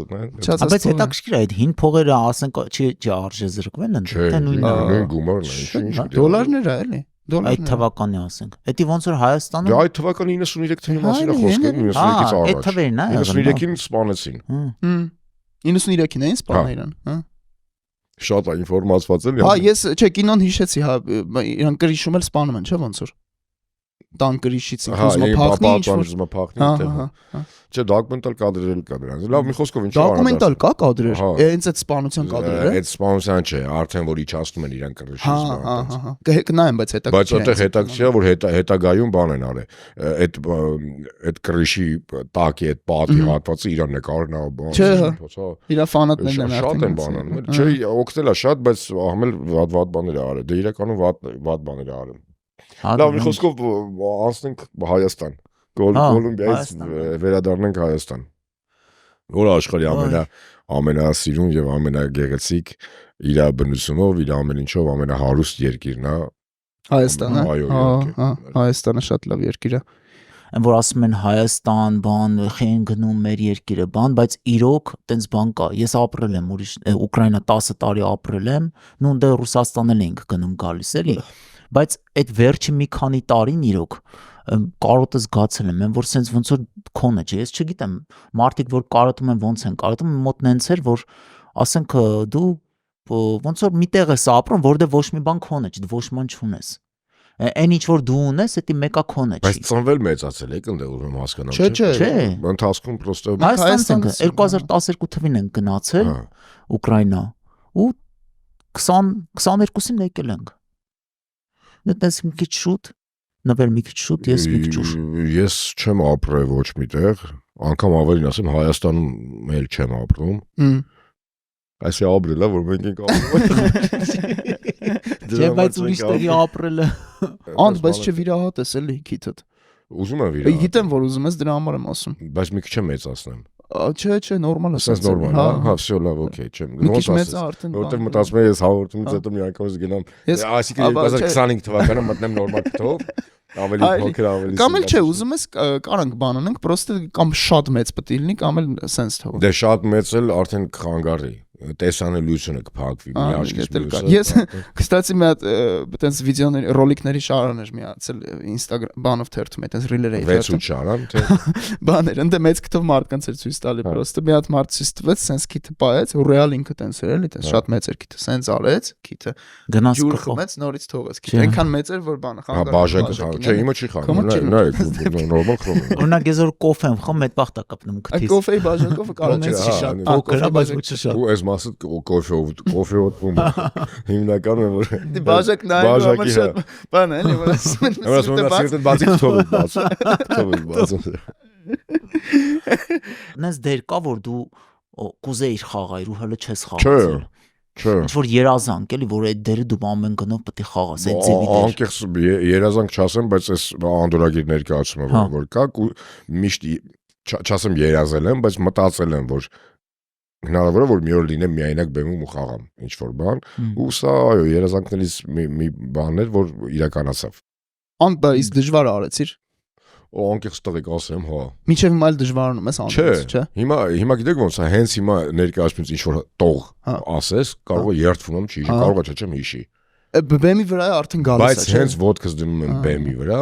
Բայց հետաքրքիր է այդ հին փողերը ասենք չի արժե զրկվել են թե նույն գումարն է ինչ դոլարներ է էլի Այդ թվականի ասենք Էդի ոնց որ Հայաստանում Դե այդ թվականի 93 թվականի մասին է խոսքը 93-ից առաջ Այդ թվերն է 93-ին սպանեցին 93-ին էին սպանել իրան Շատ է ինֆորմացված էլի Հա ես չէ կինոն հիշեցի հա իրանք կրիշում էլ սպանում են չէ ոնց որ տան կրիշից ուզում փախնի Չէ դոկումենտալ կադրեր կա դրանց լավ մի խոսքով ինչ դոկումենտալ կա կադրեր հենց այդ սպանության կադրերը այդ սպանության չէ արդեն որ իջացնում են իրան կրիշից Հա կնայեմ բայց բայց այդտեղ հետաքրքիր է որ հետագայում բան են արել այդ կրիշի տակի այդ պատի հատվածը իրան նկարն է բան իր ֆանատներն են շատ են բան անում չէ օգնել է շատ բայց ահմել վատ բաներ է արել դե իրականում վատ բաներ է արել Լավ մի խոսքով անցնենք Հայաստան Կոլումբիայից վերադառնանք Հայաստան որը աշխարհի ամենասիրուն եւ ամենագեղեցիկ իր բնությունով իր ամեն ինչով ամենահարուստ երկիրն է Հայաստանը Հայաստանը շատ լավ երկիր է Այն որ ասում են Հայաստան բան խեն գնում մեր երկիրը բան բայց իրոք տենց բան կա ես ապրել եմ ուրիշ Ուկրաինա 10 տարի ապրել եմ նույն դե Ռուսաստան էլ ենք գնում գալիս էլի բայց այդ վերջի մի քանի տարին իրոք կարոտը զգացել եմ որ սենց ոնց որ քոնը չէ ես չգիտեմ մարդիկ որ կարոտում են ոնց են կարոտում մոտ նենց էր որ ասենք դու ոնց որ միտեղ ես ապրում որտեղ ոչ մի բան քոնը չի ոչ ման չունես այն ինչ որ դու ունես դա մեկա քոնը չի բայց ծնվել մեծացել եք ընդ ուրեմն հասկանամ չէ ընթացքում պրոստը Հայաստան 2012 թվին են գնացել Ուկրաինա ու 22-ին եկել ենք Դες մի քիչ շուտ, նվեր մի քիչ շուտ, ես մի քիչ ուշ։ Ես չեմ ապրել ոչ միտեղ, անգամ ավելին ասեմ Հայաստանում էլ չեմ ապրում։ Այսի ապրելա, որ մենք ենք ապրում։ Չէ, բայց ուրիշ տեղի ապրելը։ Անդ, բայց չվիրահատես էլի քիթդ։ Ուզում եմ վիրահատել։ Գիտեմ, որ ուզում ես, դրա համար եմ ասում։ Բայց մի քիչ եմ մեծացնեմ։ Չէ, նորմալ է։ Սենց նորմալ, հա, всё լավ, օքեյ, չեմ։ Ոնց ասես։ Որտեղ մտածում եմ ես հաղորդումից հետո մի անգամ գնամ։ Այսինքն 2025 թվականը մտնեմ նորմալ քթով, Ավելի փոքր ավելի։ Կամ էլ չէ, ուզում ես կարանք բան անենք, պրոստը կամ շատ մեծ պետք է լինի, կամ էլ sense թողնի։ Դե շատ մեծ էլ արդեն կխանգարի։ Տեսանելիությունը կփակվի մի աչքից մյուսը։ Ես կստացի մի հատ այտենց վիդեոների ռոլիկների շարան էր միացել Instagram բանով թերթում, այտենց ռիլեր էի թերթում։ 6-8 շարան, թե բաներ, ընդ մեծ քթով մարդկանց էր ցույց տալի, պրոստը մի հատ մարդ ցույց տվեց, sense քիթը պայեց, ու ռեալ ինքը տենց էր էլի, տենց շատ մեծ էր քիթը, sense արեց, քիթը գնաց ջուր խմեց, նորից թողեց քիթը, այնքան մեծ էր, որ բանը խանգարում։ Բաժակը, չէ, իմը չի խանգարում, նորմալ խմում։ Օրինակ ես որ կոֆե եմ խմում, այդ բախտա կապնում քթից։ Այդ կոֆեի բաժակով կարող ես շատ փոքր, բայց ոչ շատ։ Ու այս մասը կոֆե ուտում։ Հիմնականում որ դի բաժակ նայում համար շատ բան էլի, որ ասում բացիկ թողը բաց։ Նես դեր կա որ դու կուզեիր խաղալ ու հələ չես խաղացել։ Չէ։ Ինչ որ երազանք էլի, որ այդ դերը դու ամեն գնով պետք է խաղաս, այդ ձևի դեր։ Անկեղծ երազանք չասեմ, բայց այս անդորագիր ներկայացումը որ կա, միշտ չասեմ երազել եմ, բայց մտածել եմ, որ հնարավոր է որ մի օր լինեմ միայնակ բեմում ու խաղամ ինչ որ բան, ու սա այո, երազանքներից մի բան էր, որ իրականացավ։ Անտա իսկ դժվար արեցիր։ Անկեղծ տղեկ ասեմ, հա։ Մինչև հիմա էլ դժվարանում ես անդրից, չէ։ Հիմա գիտեք ոնց է, հենց հիմա ներկայացումից ինչ որ տող ասես, կարող է երդվում եմ չի, կարող է չեմ հիշի։ Բեմի վրա արդեն գալիս է, բայց հենց ոդկս դնում եմ բեմի վրա,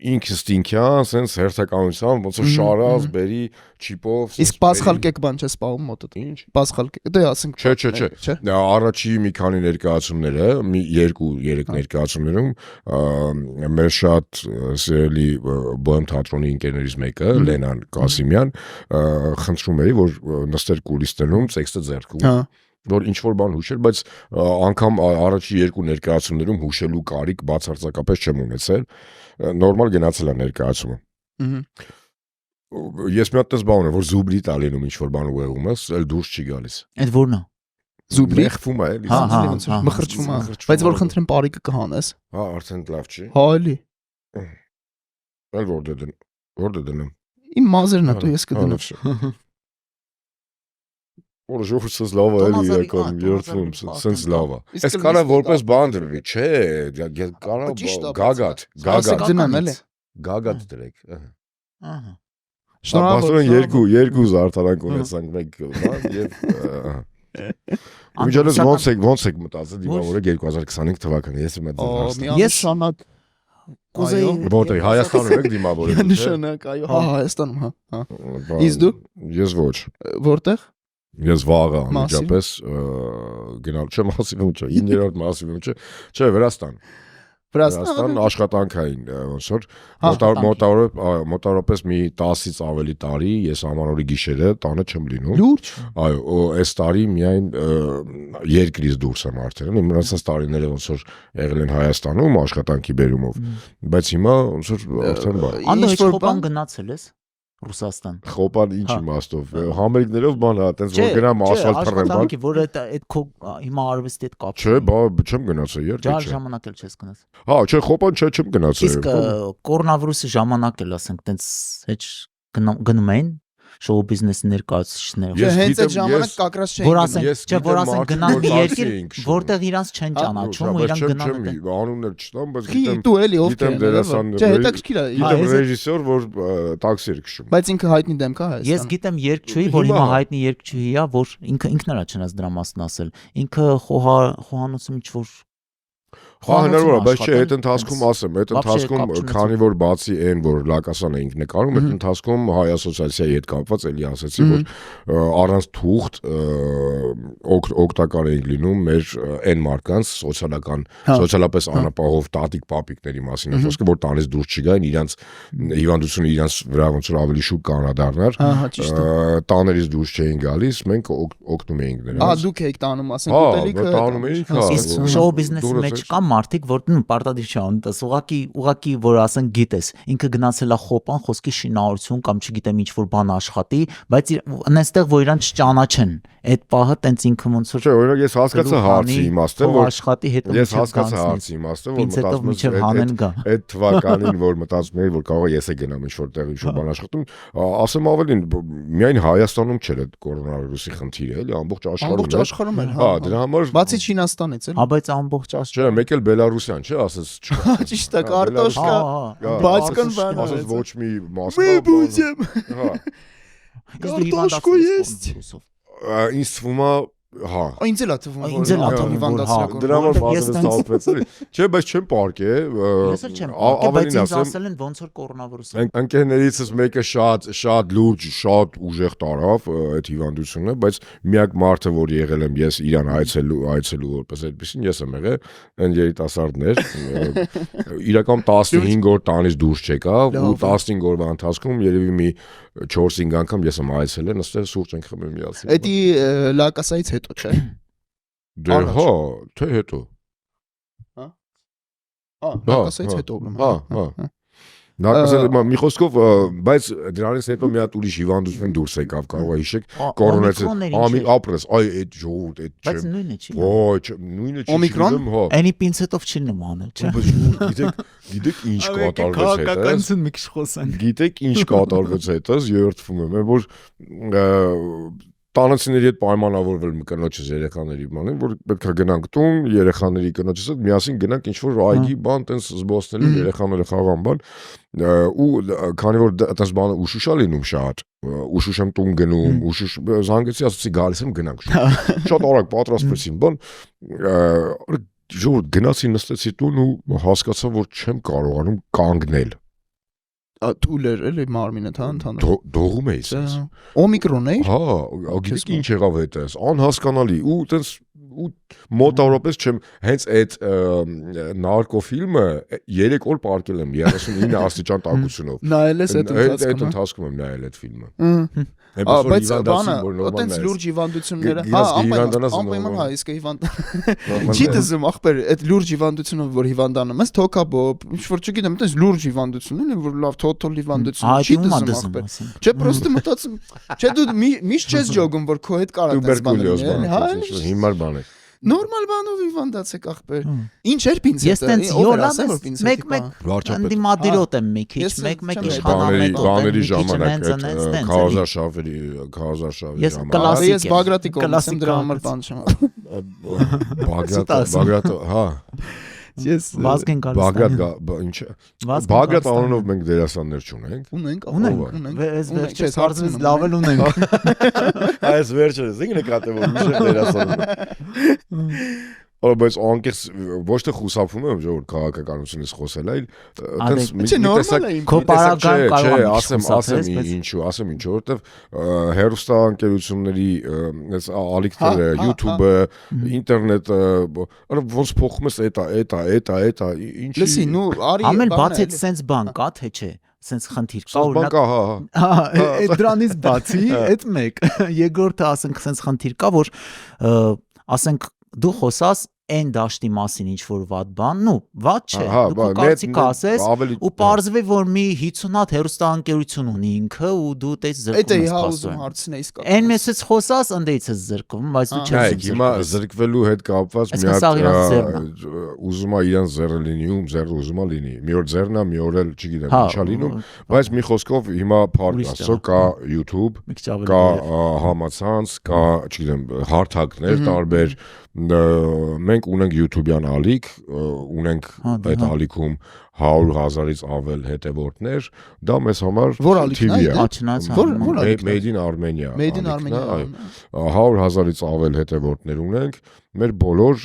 ինքս տինքյան, սենց հերթականությամբ, ոնց որ շարած, բերի, չիպով։ Իսկ պասխալկեք բան չես սպավում մոտդ։ Ինչ։ Պասխալկեք, դե ասենք։ Չէ։ Առաջի մի քանի ներկայացումները, մի 2-3 ներկայացումներում մեր շատ սիրելի բոհեմ թատրոնի ընկերներից մեկը, Լենան Կասիմյան, խնդրում էի, որ նստեր կուլիսներում, տեքստը ձեռքում։ Որ ինչ որ բան հուշեր, բայց անգամ առաջի 2 ներկայացումներում հուշելու կարիք բացարձակապես չեմ ունեցել, նորմալ գնացել է ներկայացումը։ Ես մի հատ տես բան ունեմ, որ զուբրի տալինում ինչ որ բան ուղեղում ես, էլ դուրս չի գալիս։ Այդ ո՞րն է։ Զուբրի խվում է, էլի։ Մխրճվում է, բայց որ խնդրեմ պարիկը կհանես։ Հա, արդեն լավ չի։ Հա, էլի։ Էլ որ դնեմ։ Իմ մազերն է, դու ես կդնեմ։ Որը ժողովուրդս լավ է էլի եկան երթվում, սենց լավ է։ Այս կարա որպես բան դրվի, չէ, կարա գագաթ դնեմ էլի։ Գագաթ դրեք։ Ահա։ Շնորհավոր երկու զարդարանք ունեցանք մեկ բան եւ Միջանոց ոնց եք մտածել դիմավորը 2025 թվականը, ես եմ այդ ես շանակ կուզեի որտե Հայաստանում եք դիմավորել։ Նշանակ, այո, հա, Հայաստանում, հա։ Իսկ դու։ Ես ոչ։ Որտեղ։ Ես վաղը անմիջապես գնալ չեմ ասիվում չէ 9-րդ մասիվում չէ Վրաստան աշխատանքային ոնց որ մոտավորապես մի 10-ից ավելի տարի ես ամանորի գիշերը տանը չեմ լինում լուրջ այո այս տարի միայն երկրից դուրս եմ արդեն մնացած տարիները ոնց որ եղել են Հայաստանում աշխատանքի բերումով բայց հիմա ոնց որ արդեն բան ինչ որ բան գնացել ես Ռուսաստան։ Խոպան ինչ իմաստով, համերգներով բան հա, տենց որ գնամ ասֆալտ փռեմ բան։ Չէ, որ այդ քո հիմա արվեստի հետ կապ։ Չէ, չեմ գնացել երբ չէ։ Ջար ժամանակ էլ չես գնացել։ Հա, չէ, խոպան չեմ գնացել։ Իսկ կորոնավիրուսի ժամանակ էլ ասենք տենց հեչ գնում էին շոու բիզնես ներկայացուցիչները։ Հենց այդ ժամանակ կակրած չէին։ Որ ասենք գնան մի երկիր, որտեղ իրանց չեն ճանաչում, ու իրանք գնան են։ Անուններ չտամ, բայց դու էլի ով գիտեմ դերասաններ։ Չէ, հետաքրքիր է։ Գիտեմ ռեժիսոր, որ տաքսի էր քշում։ Բայց ինքը հայտնի դեմք է Հայաստանում։ Ես գիտեմ երգչուհի, որ հիմա հայտնի երգչուհի է, որ ինքն էր չնայած դրա մասն ասել։ Ինքը խոհանոցում ինչ որ Հա հնարավոր է, բայց չէ, այդ ընթացքում ասեմ, այդ ընթացքում քանի որ բացի այն որ լակասան էինք նկարում, այդ ընթացքում հայ ասոցիացիայի հետ կապված էլի ասացի, որ առանց թուղթ օգտակար էինք լինում մեր այն մարկանց սոցիալապես անապահով տատիկ պապիկների մասին, խոսքը որ տանից դուրս չգային, իրանց հիվանդությունը իրանց վրա ոնց որ ավելի շուտ կանադառնար, տաներից դուրս չէին գալիս, մենք օգնում էինք նրանց։ Ահա դուք եք տանում, ասենք ուտելիքը տանում էինք, հա։ Իսկ շոու բիզնեսի մեջ կա մարդիկ, որ պարտադիր չի անտես, ուղղակի որ ասեն գիտես, ինքը գնացել է խոպան, խոսքի շինարարություն կամ չգիտեմ ինչ որ բան աշխատի, բայց այնտեղ որ իրան չճանաչեն, այդ պահը տենց ինքը ոնց որ չէ, օրինակ ես հասկացա հարցի իմաստը, որ աշխատի հետո ես հասկացա հարցի իմաստը, որ մտածում եմ այդ թվականին, որ մտածում էի, որ կարող է ես գնամ ինչ որտեղ ինչ որ բան աշխատում, ասեմ ավելին, միայն Հայաստանում չէր այդ կորոնավիրուսի խնդիրը, էլի ամբողջ աշխարհում էր։ Հա, դրա համար բացի Չինաստանից, էլի։ Հա, բայց ամբողջ աշխարհում։ Չէ, մեկ էլ Բելարուսյան, չէ, ասես չկա։ Ճիշտ է, կարտոշկա, բացկան բան։ Ասես ոչ մի մասը։ Մի բուզեմ։ Հա։ Կարտոշկո есть։ Ինձ թվում է հա ինձ էլ է թվում ինձ էլ է թվում դրա համար բազովս տալպեցել չէ բայց չեմ պարկե ես էլ չեմ պարկե բայց ինձ ասել են ոնց որ կորոնավիրուսը ընկերներիցս մեկը շատ լուրջ շատ ուժեղ տարավ այդ հիվանդությունը բայց միակ մարդը որ եղել եմ ես իրան այցելու որպես այդպեսին ես եմ եղել այն երիտասարդներ իրական 15 օր տանից դուրս չեկավ ու 15 օրվա ընթացքում երևի մի 4-5 անգամ ես եմ այցելել նստել սուրճ ենք խմել միասին Էդի լակասայից հետո չէ դե հա թե հետո լակասայից հետո հա Նարկասել մի խոսքով բայց դրանից հետո մի հատ ուրիշ հիվանդություն դուրս եկավ կարող է հիշեք կորոնացի ամի ապրես այ այդ ժողովուրդ այդ բայց նույնը չի ոչ նույնը չի Օմիկրոն Էնի պինցետով չի նմանը չէ գիտեք ինչ կատարվեց հետո մի քիչ խոսանք գիտեք ինչ կատարվեց հետո երրորդվում եմ որ տանացիների հետ պայմանավորվել կնոջս երեխաների բանին որ պետք է գնանք տուն երեխաների կնոջս հետ միասին գնանք ինչ որ այգի բան տենց զբոսնելու երեխաները խաղան բան ու քանի որ այդպես բանը ուշուշ է լինում շատ ուշուշ եմ տուն գնում ուշուշ զանգեցի ասացի գալիս եմ գնանք շատ արագ պատրաստվեցին բան ժողովուրդ գնացի նստեցի տուն ու հասկացա որ չեմ կարողանում կանգնել Տուլեր էլի մարմինը թա ընդհանուր դողում էի սենց Օմիկրոն էի հա գիտեք ինչ եղավ հետս անհասկանալի ու տենց ու մոտավորապես չեմ հենց այդ նարկոֆիլմը 3 օր պարկել եմ 39 աստիճան տաքությունով նայել ես այդ ընթացքում եմ նայել այդ ֆիլմը բայց բանը այտենց լուրջ հիվանդությունները անպայման հա իսկ հիվանդ չի դզում ախպեր այդ լուրջ հիվանդությունը որ հիվանդանում ես թոքաբոբ ինչ որ չգիտեմ այտենց լուրջ հիվանդություն են որ լավ թոթոլ հիվանդություն չի դզում ախպեր չէ պրոստը մտածում չէ դու միշտ չես ջոգում որ քո հետ կարող ես բանել հա հիմար բան է Նորմալ բանով հիվանդացեք ախպեր ինչ էր պինցետը ես տենց մեկ դիմադիրոտ եմ մի քիչ մեկ իշխանամետ բաների ժամանակ քարոզարշավերի ժամանակ ես Բագրատի կողմից եմ դրա համար բան չեմ Բագրատ հա Ես Վազգեն Բագրատ ինչ Բագրատ անունով մենք դերասաններ չունենք ունենք ես վերջերս հարցից լավ էլ ունենք այս վերջերս ինքն է կատե որ միշտ դերասան բայց անկեղծ ոչ թե խուսափում եմ որ քաղաքականությունից խոսել այլ այտենց մի տեսակ ասեմ ինչու որովհետև հերոստանգերությունների այս ալիքները YouTube-ը ինտերնետը ոնց փոխում ես էտա ինչի լսի նու արի ամեն բաց այդ sense բան կա թե չէ sense խնդիր կա օրինակ այդ դրանից բացի այդ մեկ երկրորդը ասենք sense խնդիր կա որ ասենք դու խոսաս այն դաշտի մասին ինչ որ վատ բան, նու, վատ չէ, դու կարծիք ասես ու պարզվի որ մի 50 հատ հերոստանգերություն ունի ինքը ու դու տես զրկում ես փաստորեն։ Այն մեսից խոսաս ընդից ես զրկվում, բայց դու չես զրկվում։ Հիմա զրկվելու հետ կապված մի հատ ուզում է իրան զերը լինի, ում զերը ուզում է լինի։ Մի օր զերն է, մի օր էլ չգիտեմ ինչա լինում, բայց մի խոսքով հիմա փառք Աստծո կա YouTube, կա համացանց, կա, չգիտեմ, հարթակներ տարբեր մենք ունենք YouTube-յան ալիք, ունենք այդ ալիքում 100,000-ից ավել հետևորդներ, դա մեզ համար TV է։ Made in Armenia։ 100,000-ից ավել հետևորդներ ունենք, մեր բոլոր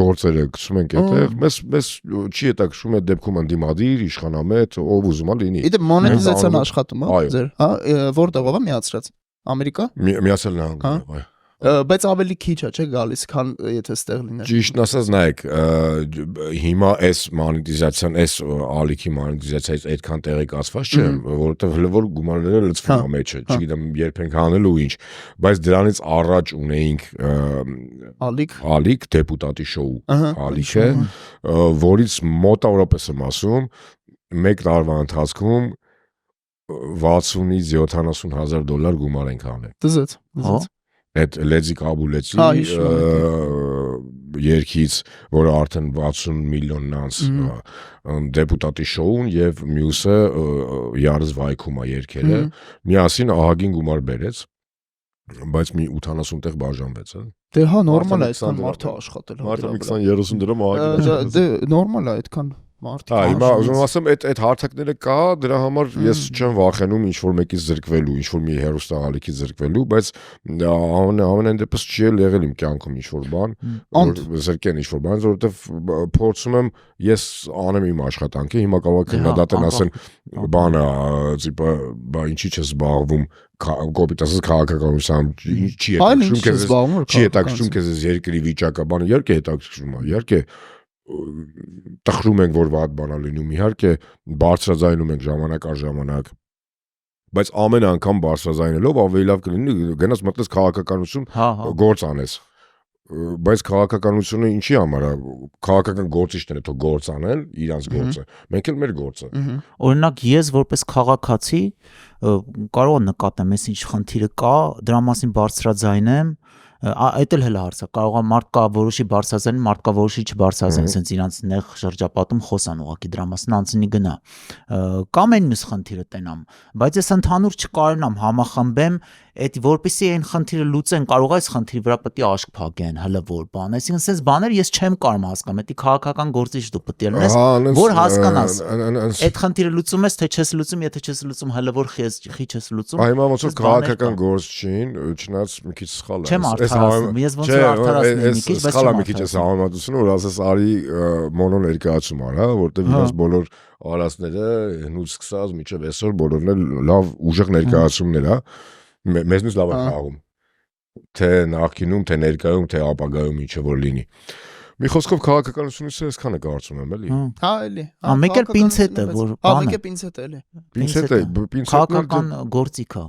գործերը գցում ենք այդտեղ, մեզ չի հետաքրքրում այդ դեպքում ընդդիմադիր, իշխանամետ, ով ուզում է լինի։ Իդեպ մոնետիզացիան աշխատում է ձեր, հա, որտեղով է միացրած։ Ամերիկա։ Միացյալ Նահանգներ, այո։ Բայց ավելի քիչ է, չէ՞ գալիս, քան եթե ստեղ լիներ։ Ճիշտն ասած, նայեք, հիմա այս մոնետիզացիան, այս ալիքի մոնետիզացիայից այդքան տեղեկացված չեմ, որովհետև հլոր գումարները լցվում է մեջը, չգիտեմ երբ ենք անել ու ինչ, բայց դրանից առաջ ունեինք ալիք դեպուտատի շոու ալիքը, որից մոտավորապես եմ ասում, մեկ տարվա ընթացքում 60-ից 70,000 դոլար գումար ենք անել։ Դզեց։ Այդ լեզի կաբուլեցի երկից, որը արդեն 60 միլիոն անց դեպուտատի շոուն և մյուսը յարս վայքում է երկերը, միասին ահագին գումար բերեց, բայց մի 80 տեղ բաժանվեց, Դե հա նորմալ է այդքան մարդը աշխատել։ Մարդը 20-30 դրամ ահագին։ Դե նորմալ է այդքան մարդը։ Հա, հիմա ուզում ասեմ այդ հարթակները կա, դրա համար ես չեմ վախենում ինչ որ մեկից զրկվելու, ինչ որ մի հերոստաղալիքից զրկվելու, բայց ամենայն դեպս չի եղել իմ կյանքում ինչ որ բան, որ զրկեն ինչ որ բան, որովհետև փորձում եմ ես անեմ իմ աշխատանքը, հիմա կարող է քննադատեն ասեն բանը, տիպը, բա ինչի՞ չես զբաղվում կոպիտ ասած քաղաքականությամբ չի հետաքրքրում քեզ երկրի վիճակը, բանը իհարկե հետաքրքրում է, իհարկե տխրում ենք որ վատ բան է լինում, իհարկե բարձրաձայնում ենք ժամանակ առ ժամանակ, բայց ամեն անգամ բարձրաձայնելով ավելի լավ կլինի գնաս մտնես քաղաքականություն գործ անես, բայց քաղաքականությունը ինչի համար է, քաղաքական գործիչները թող գործ անեն իրանց գործը, մենք էլ մեր գործը։ Օրինակ ես որպես քաղաքացի կարող եմ նկատեմ ես ինչ խնդիրը կա, դրա մասին բարձրաձայնեմ, այդ էլ հարց է, կարող է մարդ կա որոշի բարձրաձայն, մարդ կա որոշի չբարձրաձայն, ասենց իրանց նեղ շրջապատում խոսան ուղղակի դրա մասին անցնի գնա։ Կամ այն մյուս խնդիրը տենամ, բայց ես ընդհանուր չկարողանամ համախմբեմ, այդ որպեսզի այն խնդիրը լուծեն, կարող է այս խնդիրի վրա պետք է աշկ փակեն, հələ որ բան, այսինքն sense բաներ ես չեմ կարող հասկանամ, դա քաղաքական գործիչ դու պետք է լինես, որ հասկանաս, այդ խնդիրը լուծում ես, թե չես լուծում, եթե չես լուծում, հələ որ խի չես լուծում։ Հիմա ոնց որ քաղաքական գործ չին, չնայած մի քիչ սխալ է։ Չեմ արդարացնում, ես ոնց որ արդարացնում եմ մի քիչ, բայց սխալ է մի քիչ այս համեմատությունը, որ ասես արի մոնո ներկայացում արա, որտեղ իրաց բոլոր արածները հնուց սկսած մինչև այսօր բոլորն էլ լավ ուժեղ ներկայացումներ է, մեզնից լավ է խաղում, թե նախկինում, թե ներկայում, թե ապագայում ինչը որ լինի։ Մի խոսքով քաղաքականությունից այսքանը կարծում եմ, էլի։ Հա, էլի։ Մեկ էլ պինցետը, որ բանը։ Հա, մեկ է պինցետը, էլի։ Պինցետը քաղաքական գործիք է։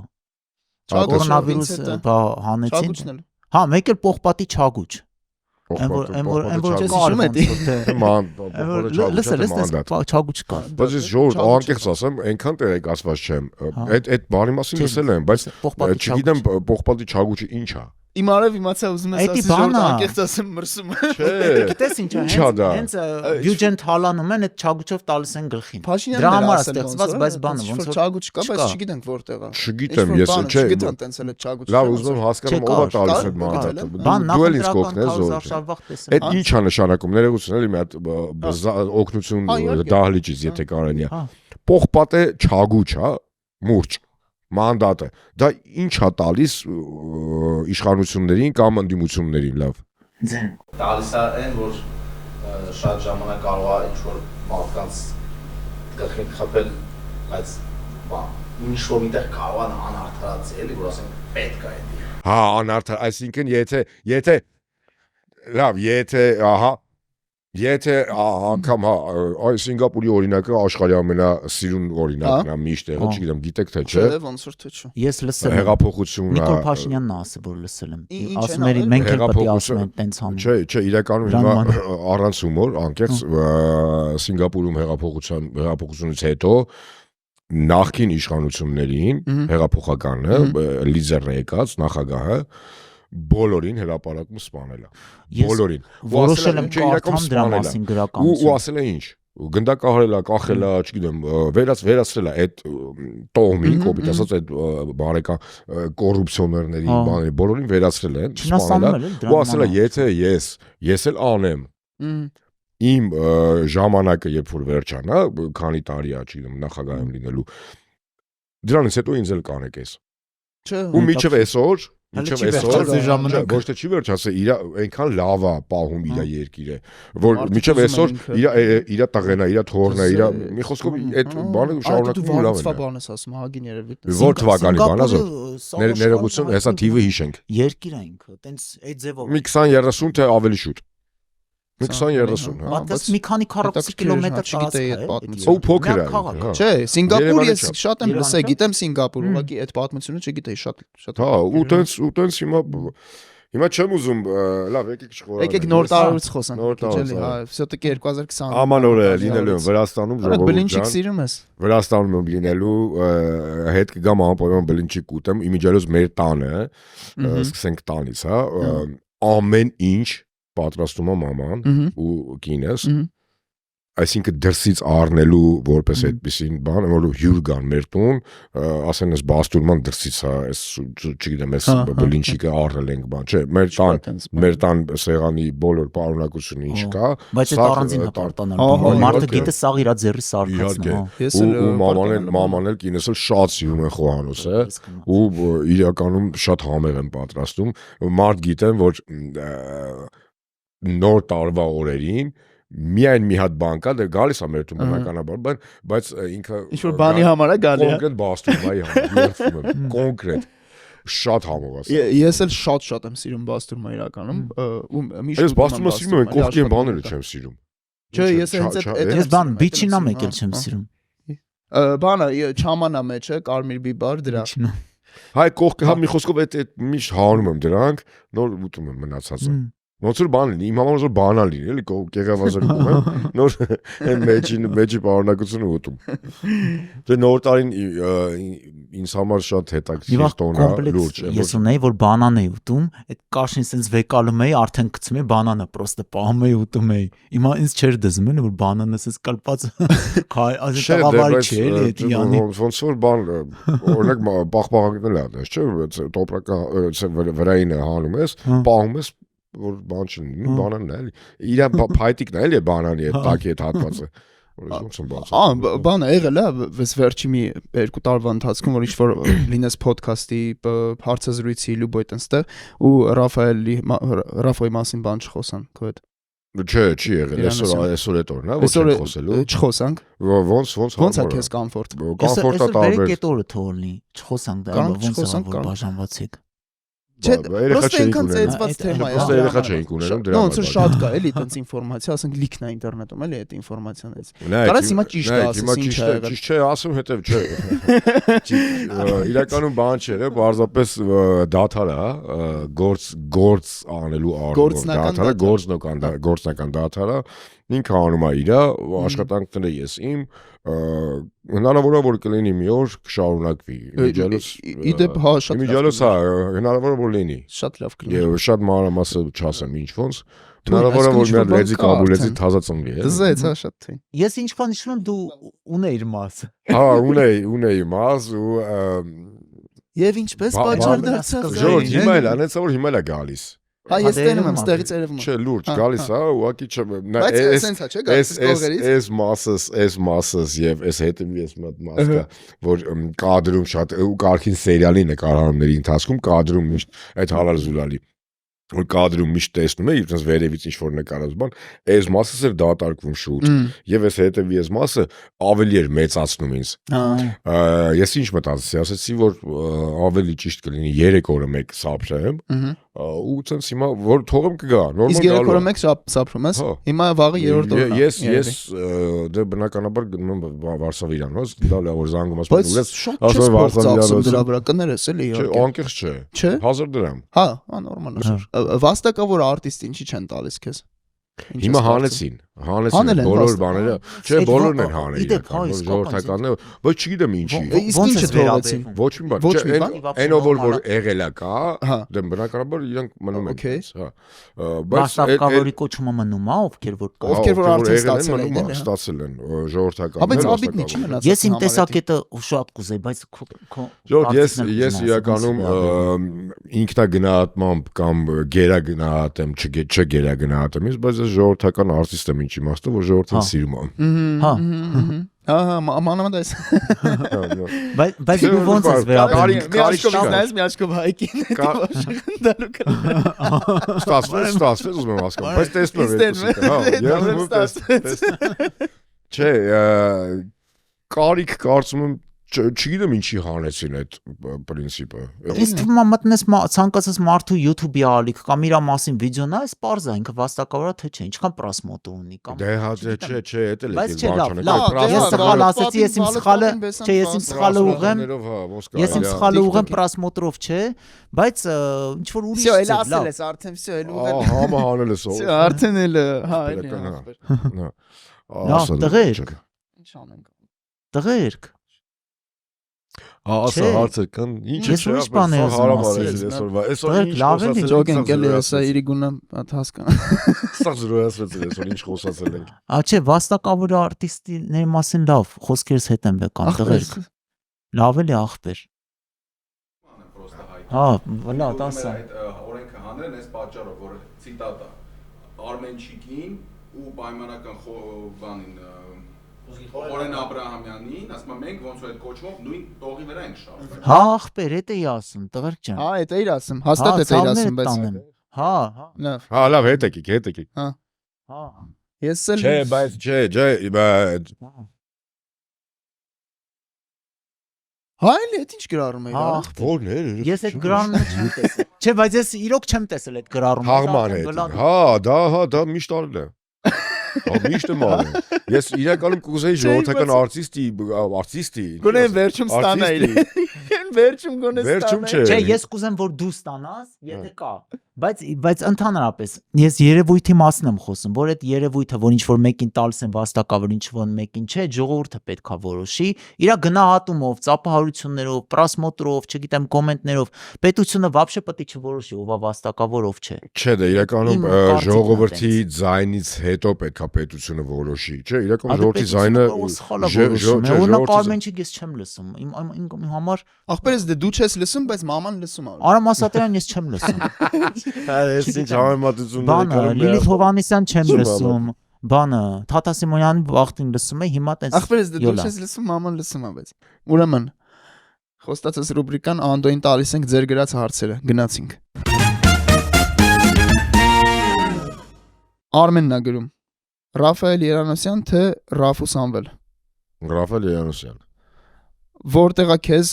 Կորոնավիրուս բա հանեցին։ Հա, մեկ էլ պողպատի չագուճ։ Այն որ հիշում եք։ Չագուճ կա։ Բայց ես ժողովուրդ անկեղծ ասեմ, այնքան տեղեկացված չեմ։ Այդ բանի մասին լսել եմ, բայց չգիտեմ պողպատի չագուճը ինչ է։ Իմ արև իմացա ուզում ես ասել ժողովուրդ անկեղծ ասեմ մրսում։ Չէ։ Գիտես ինչ է, հենց բյուջեն թալանում են, այդ չագուճով տալիս են գլխին։ Դրա համար է ստեղծված, բայց բանը ոնց որ չագուճ կա, բայց չգիտենք որտեղ է։ Չգիտեմ, ես չէ։ Չգիտեմ տենց էլ չագուճ։ Լավ, ուզում եմ հասկանամ ով է տալիս այդ մանդատը։ Դու էլ ինձ կօգնես զոր։ Այդ ինչ է նշանակում, ներողություն էլի մի հատ օգնություն դահլիճից, եթե կարելի է։ Պողպատե չագուճ, հա, մուրճ մանդատը, դա ինչ է տալիս իշխանություններին կամ ընդդիմություններին լավ։ Տալիս է այն, որ շատ ժամանակ կարող է ինչ-որ մարդկանց գլխին խփել, բայց ինչ որ միտեղ կարող է անարդարացի, էլի, որ ասենք պետք է էդի։ Հա, անարդար, այսինքն եթե լավ, եթե անգամ այ Սինգապուրի օրինակը աշխարհի ամենասիրուն օրինակն է միշտ եղել, չգիտեմ, գիտեք թե չէ։ Չէ, ոնց որ թե չէ։ Ես լսել եմ։ Հեղափոխությունն Նիկոլ Փաշինյանն ասել, որ լսել եմ։ Ասում էր մենք էլ պետք է ասում ենք տենց անում։ Չէ, իրականում հիմա առանց հումոր, անկեղծ Սինգապուրում հեղափոխությունից հետո նախկին իշխանություններին հեղափոխականը լիդերն եկած նախագահը բոլորին հրապարակում սպանել է։ Բոլորին։ Որոշել եմ կարդամ դրա մասին գրականություն։ Ու ասել է ինչ։ Գնդակահարել է, կախել է, չգիտեմ, վերացրել է այդ տոհմին, կոպիտ ասած այդ բարեկամ կոռուպցիոներների բաների բոլորին վերացրել են, սպանել է։ Ու ասել է, եթե ես էլ անեմ իմ ժամանակը երբ որ վերջանա, քանի տարի է, չգիտեմ, նախագահ եմ լինելու, դրանից հետո ինձ էլ կանեք ես։ Ու միջև այսօր ոչ թե չի վերջացել, իր այնքան լավ է պահում իր երկիրը, որ միջև այսօր իր տղեն է, իր թոռն է, իր մի խոսքով այդ բանը շարունակվում լավ է։ Դու բան ես ասում, ահագին երևի։ Որ թվականի բան է, ներողություն, հեսա թիվը հիշենք։ Երկիր է ինքը, տենց այդ ձևով։ Մի 20-30 թե ավելի շուտ։ Մի 20-30, հա։ Բայց մի քանի 40 կիլոմետր տարածք է։ Ու փոքր է։ Չէ, Սինգապուր ես շատ եմ լսել, գիտեմ Սինգապուր, ուղղակի այդ պատմությունը չգիտեի շատ։ Հա, ու տենց հիմա չեմ ուզում, լավ, եկեք չխորհանանք։ Եկեք նոր տարուց խոսանք, էլի, հա, всё-таки 2020։ Աման օր է լինելու Վրաստանում ժողովուրդ ջան։ Բլինչիկ սիրում ես։ Վրաստանում եմ լինելու, հետ կգամ անպայման բլինչիկ ուտեմ, իմիջիալոց մեր տանը, սկսենք տանից, հա, ամեն ինչ պատրաստում է մաման ու կինս այսինքն դրսից առնելու որպես այդպեսին բան, որ հյուր կան մեր տուն, ասեն այս բաստուրման դրսից է, այս չգիտեմ, այս բլինչիկը առնել ենք բան, չէ, մեր տան սեղանի բոլոր պարունակությունը ինչ կա, բայց այդ առանձին հպարտանալ, մարդը գիտե սաղ իր ձեռի սարքածն է, ու մաման էլ կինս էլ շատ սիրում է խոհանոց է, ու իրականում շատ համեղ են պատրաստում, մարդ գիտեն, որ նոր տարվա օրերին միայն մի հատ բան կա, դե գալիս է մեր տուն բնականաբար, բայց ինքը ինչ-որ բանի համար է գալի, կոնկրետ բաստուրմայի համար, կոնկրետ, շատ համով ասա։ Ես էլ շատ եմ սիրում բաստուրմա իրականում, ես բաստուրմա սիրում եմ, կողքի բաները չեմ սիրում։ Չէ, ես հենց ես բան, բիչինա մեկ էլ չեմ սիրում։ Բանը, չամանա մեջ է, կարմիր բիբար դրա։ Հայ կողքը, հա մի խոսքով այդ միշտ հանում եմ դրանք, նոր ուտում եմ մնացածը։ Ոնց որ բան լինի, իմ համար ոնց որ բանալ լինի, էլի կեղավազար ուտում եմ, նոր մեջի պարունակությունը ուտում։ Դե նոր տարին ինձ համար շատ հետաքրքիր տոնա լուրջ է։ Ես ունեի, որ բանան էի ուտում, այդ կաշին սենց վեկալում էի, արդեն գցում էի բանանը, պրոստը պահում էի ուտում էի։ Հիմա ինձ չէր դզում էլի, որ բանանը սենց կալպած ազետավարի չէ, էլի էդի յանի։ Ոնց որ բան, օրինակ պաղպաղակն էլ է, չէ, տոպրակը վրային հանում ես, պահում ես որ բան չլինի, բանանն է, իրա փայտիկն է, էլի բանանի այդ տակի այդ հատվածը, որ ոնց եմ բացում։ Բանը եղել է, վես վերջի մի 2 տարվա ընթացքում, որ ինչ-որ լինես փոդքասթի հարցազրույցի լուբոյտ ընստեղ, ու Ռաֆայի մասին բան չխոսան, քո հետ։ Չէ, չի եղել, այսօր այդ օրն է, ոչ չենք խոսելու։ Չխոսանք։ Ոնց է քեզ կոմֆորտ։ Կոմֆորտը տարբեր։ Այսօր օրը թողնի, չխոսանք դա, ոնց է որ բաժանվացեք։ Չէ, պրոստը ինքան ծեծված թեմա է։ Պրոստը երեխա չէինք ունենում դրա համար։ Ոնց որ շատ կա, էլի տենց ինֆորմացիա, ասենք լիքն է ինտերնետում, էլի այդ ինֆորմացիանից։ Կարաս հիմա ճիշտ է ասես, ինչ է եղել։ Ճիշտ չէ, ասում հետև չէ։ Իրականում բան չէ, պարզապես դաթար է, գործ անելու առումով դաթար է, գործնական դաթար է, ինքը անում է իրա, աշխատանքները ես իմ, հնարավոր է որ կլինի մի օր կշարունակվի։ Իդեպ հա շատ իմիջիալոս հա հնարավոր է որ լինի։ Շատ լավ կլինի։ Եվ շատ մանրամասը չասեմ ինչ ոնց։ Հնարավոր է որ մի հատ լեզի կաբուլեցի թազա ծնվի։ Դզեց հա շատ թին։ Ես ինչքան հիշում եմ դու ունեիր մասը։ Հա ունեի մաս ու Եվ ինչպես պատճառ դարձավ։ Ժորժ հիմա էլ անեցա որ հիմա էլ է գալիս։ Հա ես տենում եմ ստեղից երևում։ Չէ, լուրջ գալիս է, ուղղակի չէ։ Բայց էսենց է, չէ, գալիս կողերից։ Այս մասս եւ այս հետևի այս մաս կա, որ կադրում շատ ու կարքին սերիալի նկարահանումների ընթացքում կադրում միշտ այդ հալալ զուլալի որ կադրում միշտ տեսնում է, իրենց վերևից ինչ որ նկարած բան, այս մասը էր դատարկվում շուտ, եւ այս հետևի այս մասը ավելի էր մեծացնում ինձ։ Ես ինչ մտածեցի, ասացի, որ ավելի ճիշտ կլինի 3 օրը մեկ սափրեմ, ու ցենց հիմա որ թողեմ կգա, նորմալ գալու։ Իսկ 3 օրը մեկ սափրում ես, հիմա վաղը 3-րդ օրն է։ Ես դե բնականաբար գնում եմ Վարշավիրանոց, դա լավ որ զանգում ասում ուլես, ասում Վարշավիրանոց դրա վրա կներես էլի իհարկե։ Չէ, անկեղծ չէ, 1000 դրամ։ Հա, նորմալ է։ Վաստակավոր արտիստին չի չեն տալիս քեզ։ Հիմա հանեցին բոլոր բաները, չէ, բոլորն են հանել իրական, ժողովրդականն է, բայց չգիտեմ ինչի։ Իսկ ինչը թողեցին։ Ոչ մի բան, չէ, այնով որ եղել է կա, դե բնականաբար իրանք մնում են, հա։ Բայց վաստակավորի կոչումը մնում է, ովքեր որ արդեն ստացել են ժողովրդական։ Բայց աբիդնի չի մնացել։ Ես իմ տեսակետը շատ կուզեի, բայց ես իրականում ինքնագնահատմամբ կամ գերագնահատեմ, չգերագնահատեմ, բայց ժողովրդական արտիստ եմ ինչ իմաստով, որ ժողովրդին սիրում եմ։ Հա։ Ահա, մանավանդ բայց դու ոնց ես վերաբերվում։ Մի աչքով նայես, մի աչքով հայկին, դալու կա։ Ստացվեց, ուզում եմ հասկանալ, բայց տեսնում եմ, Չէ, կարիք կարծում եմ չգիտեմ ինչի հանեցին այդ պրինցիպը։ Ինձ թվում է մտնես ցանկացած մարդու YouTube-ի ալիք կամ իր մասին վիդեո նայես, պարզ է, ինքը վաստակավոր է թե չէ, ինչքան պրասմոտ ունի կամ։ Դե հա, չէ, էդ էլ է։ Բայց չէ, ես սխալ ասացի, ես իմ սխալը, չէ, ես իմ սխալը ուղեմ։ Ես իմ սխալը ուղեմ պրասմոտրով, չէ, բայց ինչ որ ուրիշ է։ Всё, էլ ասել ես, արդեն всё, էլ ուղել։ Համը հանել ես։ Всё, արդեն էլ, հա, էլի։ Լավ, տղերք։ Ինչ անենք։ Տղերք։ Ասա հարցը կան ինչ է այսօր ինչ խոսացել Ջոգ ենք էլի հեսա իրիգունը հասկան Սա զրոյացրեցել այսօր ինչ խոսացել ենք Չէ վաստակավոր արտիստների մասին լավ խոսքերս հետ եմ վեկան տղերք Լավ էլի ախպեր Հա վլա տասա Օրենքը հանրեն այս պատճառով որ ցիտատա Արմենչիկին ու պայմանական բանին Օրեն Աբրահամյանին, ասում մենք ոնց որ այդ կոչմով նույն տողի վրա ենք շարժվում։ Հա, ախպեր, էդ էի ասում, տղերք ջան։ Հա, էդ էի ասում, հաստատ էդ էի ասում, բայց Հա, լավ։ Հա, լավ, հետ եկեք։ Հա։ Ես էլ Չէ, բայց բայց Հա, էլի էդ ինչ գրառում էի, Հա, Որն է։ Ես այդ գրառումը չեմ տեսել։ Չէ, բայց ես իրոք չեմ տեսել այդ գրառումը։ Հաղման է։ Հա, դա միշտ արել է։ Միշտ եմ արել։ Ես իրականում կուզեի ժողովրդական արտիստի Գոնե վերջում ստանայի։ Վերջում գոնե Վերջում չէ։ Չէ, ես կուզեմ որ դու ստանաս, եթե կա։ Բայց ընդհանրապես ես երևույթի մասն եմ խոսում, որ այդ երևույթը, որ ինչ որ մեկին տալիս են վաստակավոր, ինչ որ մեկին չէ, ժողովուրդը պետքա որոշի, իր գնահատումով, ծափահարություններով, պրասմոտրով, չգիտեմ, կոմենտներով, պետությունը вообще պետք է չորոշի ով է վաստակավոր, ով չէ։ Չէ, դա իրականում ժողովրդի ձայնից հետո պետքա պետությունը որոշի, չէ, իրականում ժողովրդի ձայնը Օրինակ Արմենչիկ ես չեմ լսում, իմ համար Ախպերս դու չես լսում, բայց մաման լսում է։ Արամ Ասատրյան ես չեմ լսում։ Այս ինչ համեմատություններ Բանը Լիլիթ Հովհաննիսյան չեմ լսում։ Բանը Թաթա Սիմոնյանի վախտին լսում եմ, հիմա տես։ Ախպերս դու չես լսում, մաման լսում է, բայց։ Ուրեմն խոստացած ռուբրիկան Անդոին տալիս ենք ձեր գրած հարցերը, գնացինք։ Արմենն է գրում։ Ռաֆայել Երանոսյան թե Ռաֆու Սամվել։ Ռաֆայել Երանոսյան։ Որտեղա քեզ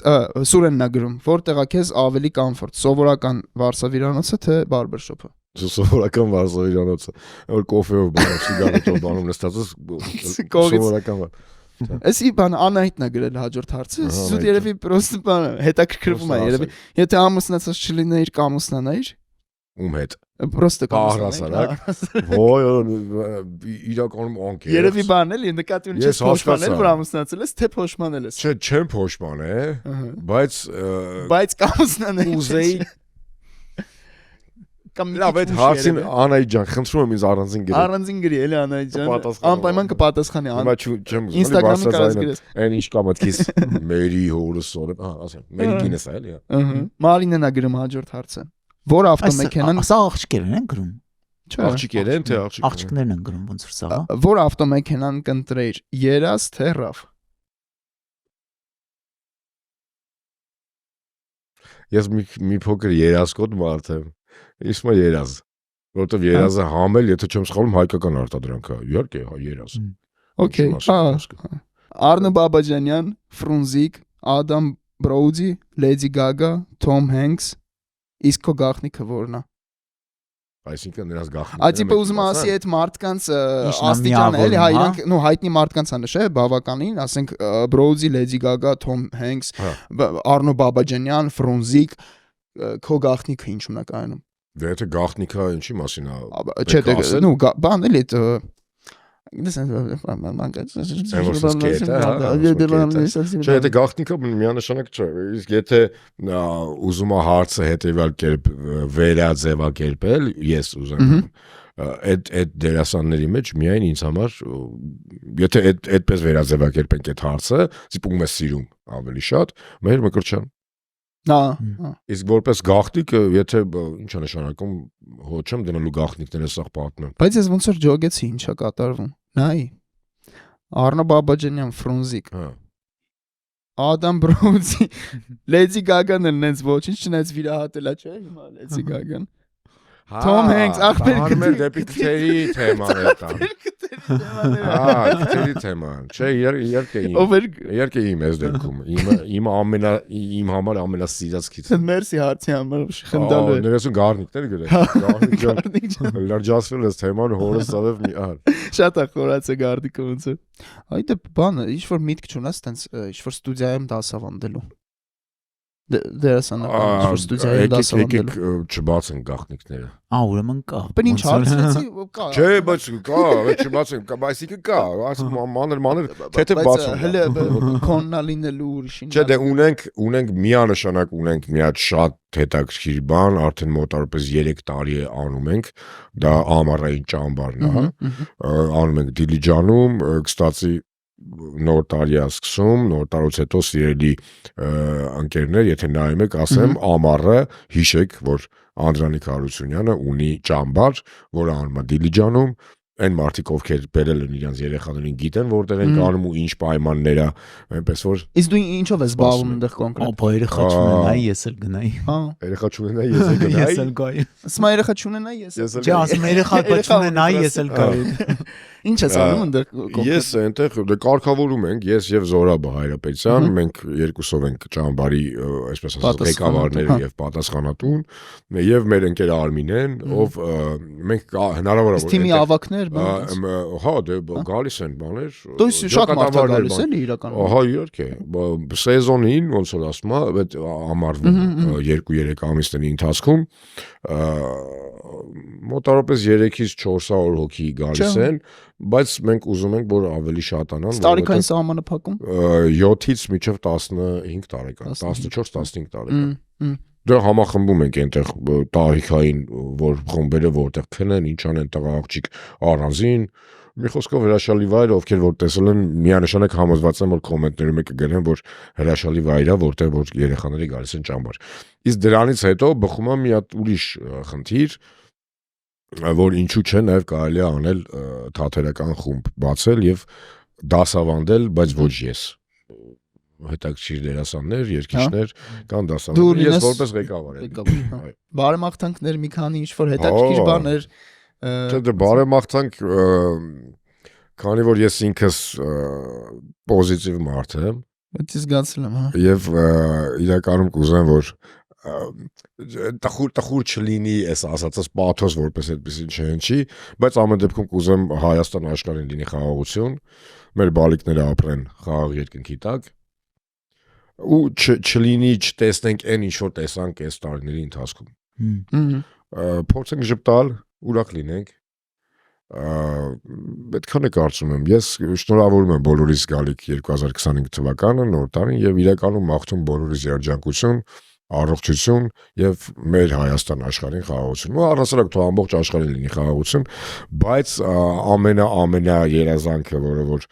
Սուրենն է գրում, որտեղա քեզ ավելի կոմֆորտ, սովորական վարսավիրանոցը թե բարբերշոփը։ Սովորական վարսավիրանոցը, որ կոֆեով բանում, սիգարետով բանում նստած սովորական։ Էսի բան Անահիտն է գրել հաջորդ հարցը, սուտ երևի պրոստը բանը հետաքրքրվում է երևի։ Եթե ամուսնացած չլինեիր կամ ամուսնանայիր։ Ում հետ։ Պրոստը կամուսնանայիր։ Ոյ, իրականում ոնք է։ Երևի բան էլի նկատի ունի չես փոշմանել, որ ամուսնացել ես, թե փոշմանել ես։ Չէ, չեմ փոշմանել, բայց կամուսնանել ուզեի Լավ, այդ հարցին Անահիտ ջան, խնդրում եմ ինձ առանձին գրել։ Առանձին գրի, էլի Անահիտ ջան։ Անպայման կպատասխանի։ Հիմա չեմ ուզում Ինստագրամի կարած գրես։ Այն ինչ կա մտքիս Մերի հորս օրը, ասեմ, Մերի կինս է, էլի։ Մարինեն է գրում հաջորդ հարցը։ Որ ավտոմեքենան Սա աղջիկներն են գրում։ Չէ, աղջիկներ են, թե աղջիկներն են գրում ոնց որ սա։ Որ ավտոմեքենան կընտրեիր, երազ թե ռավ։ Ես մի փոքր երազկոտ մարդ եմ։ Իսկ երազ, որովհետև երազը համել, եթե չեմ սխալվում, հայկական արտադրանք է։ Իհարկե, հա, երազ։ Okay, Արնո Բաբաջանյան, Ֆրունզիկ, Ադամ Բրոուդի, Լեդի Գագա, Թոմ Հենքս, իսկ քո գաղտնիքը որն է։ Այսինքն նրանց գաղտնիքը։ Այդիպե ուզում ասի այդ մարդկանց աստիճանը, էլի, հա, իրանք, նո, հայտնի մարդկանց է նշել, բավականին, ասենք Բրոուդի, Լեդի Գագա, Թոմ Հենքս, Արնո Բաբաջանյան, Ֆրունզիկ, քո գաղտնիքը ինչ ունա կայանում։ Դե եթե գաղտնիքը ինչի մասին է։ Չէ, նո, բան էլի Չէ, եթե գաղտնիքը միանշանակ չէ, իսկ եթե ուզում է հարցը հետևյալ կերպ վերաձևակերպել, ես ուզեմ այդ դերասանների մեջ միայն ինձ համար, եթե այդպես վերաձևակերպենք այդ հարցը, զիպում է սիրում ավելի շատ, Մհեր Մկրտչյան։ Իսկ որպես գաղտնիք, եթե ինչ է նշանակում, հո չեմ դնելու գաղտնիքները սաղ պատմեմ։ Բայց ես ոնց որ ջոգեցի, ինչա կատարվում։ Նայ։ Արնո Բաբաջանյան, Ֆրունզիկ։ Ադամ Բրոուդի, Լեդի Գագան էլ նենց ոչինչ չնայած վիրահատելա, չէ՞, հիմա Լեդի Գագան։ Թոմ Հենքս, ախպեր դեպի քթերի թեման է տան։ Քթերի թեման։ Չէ, իհարկե իմ էս դեպքում։ Իմ համար ամենասիրած քիթը։ Մերսի հարցի համար խնդալու է։ Ներեսուն գառնիկներ գրել։ Լրջացվել ես թեման հորս ծավև մի ար։ Շատ է խորացը գառնիկը ոնց է։ Այդ բանը, ինչ որ միտք չունես, տենց ինչ որ ստուդիայում դասավանդելու։ դերասանական ստուդիայի դասավանդել։ Եկեք չբացեն գաղտնիքները։ Ուրեմն կա։ Բն ինչ հարցրեցի, կա։ Չէ, բայց կա, չբացեն, այսինքն կա, մանր, թե բացում։ Հələ կոննա լինելու ուրիշին։ Չէ, դե ունենք միանշանակ ունենք մի հատ շատ հետաքրքիր բան, արդեն մոտավորապես 3 տարի է անում ենք, դա ամառային ճամբարն է, անում ենք Դիլիջանում, կստացի նոր տարի է սկսում, նոր տարուց հետո սիրելի ընկերներ, եթե նայում եք, ասեմ, ամառը հիշեք, որ Անդրանիկ Հարությունյանը ունի ճամբար, որը անում է Դիլիջանում, այն մարդիկ, ովքեր բերել են իրենց երեխաներին գիտեն, որտեղ են կանում ու ինչ պայմաններ է, այնպես որ Իսկ դու ինչով ես զբաղվում այնտեղ կոնկրետ։ Ապա երեխա չունենայի, ես էլ գնայի։ Երեխա չունենայի, ես էլ գնայի։ Ես էլ գայի։ Ասում երեխա չունենայի, ես։ Չէ, ասում երեխա չունենայի, ես էլ գայի։ Ինչ ես անում այնտեղ։ Ես այնտեղ կարգավորում ենք, ես եւ Զորաբ Հայրապետյան, մենք երկուսով ենք ճամբարի, այսպես ասած, ղեկավարները եւ պատասխանատուն, եւ մեր ընկեր Արմինեն, ով մենք հնարավոր է թիմի ավակներ, հա, դե գալիս են բաներ։ Դու շատ մարդ գալիս էլի իրականում։ Ահա, իհարկե, սեզոնին ոնց որ ասում եմ, այդ ամառվում 2-3 ամիսների ընթացքում մոտավորապես 3-ից 400 հոգի գալիս են, բայց մենք ուզում ենք, որ ավելի շատանան։ Տարիքային սահմանը փակում։ 7-ից մինչև 15 տարեկան, 14-15 տարեկան։ Դե համախմբում ենք այնտեղ տարիքային, որ խումբերը որտեղ քնեն, ինչ անեն տղա աղջիկ առանձին։ Մի խոսքով հրաշալի վայր, ովքեր որ տեսել են, միանշանակ համոզված եմ, որ կոմենտներում եք կգրեն, որ հրաշալի վայր է, որտեղ որ երեխաները գալիս են ճամբար։ Իսկ դրանից հետո բխում է մի հատ ուրիշ խնդիր, որ ինչու՞ չէ, նաև կարելի է անել թատերական խումբ բացել եւ դասավանդել, բայց ոչ ես։ Հետաքրքիր դերասաններ, երգիչներ կան դասավանդել, ես որպես ղեկավար եմ։ Բարեմաղթանքներ մի քանի ինչ որ հետաքրքիր բաներ։ Դե բարեմաղթանք, քանի որ ես ինքս պոզիտիվ մարդ եմ։ Դա զգացել եմ, հա։ Եվ իրականում կուզեմ, որ տխուր չլինի այս ասածս պաթոս որպես այդպեսին չհնչի, բայց ամեն դեպքում կուզեմ Հայաստան աշխարհին լինի խաղաղություն, մեր բալիկները ապրեն խաղաղ երկնքի տակ ու չլինի չտեսնենք այն ինչ որ տեսանք այս տարիների ընթացքում։ Փորձենք ժպտալ, ուրախ լինենք։ Այդքան է կարծում եմ։ Ես շնորհավորում եմ բոլորիս գալիք 2025 թվականը, նոր տարին եւ իրականում մաղթում բոլորիս երջանկություն, առողջություն եւ մեր Հայաստան աշխարհին խաղաղություն։ Ու առհասարակ թող ամբողջ աշխարհին լինի խաղաղություն, բայց ամենա երազանքը, որը որ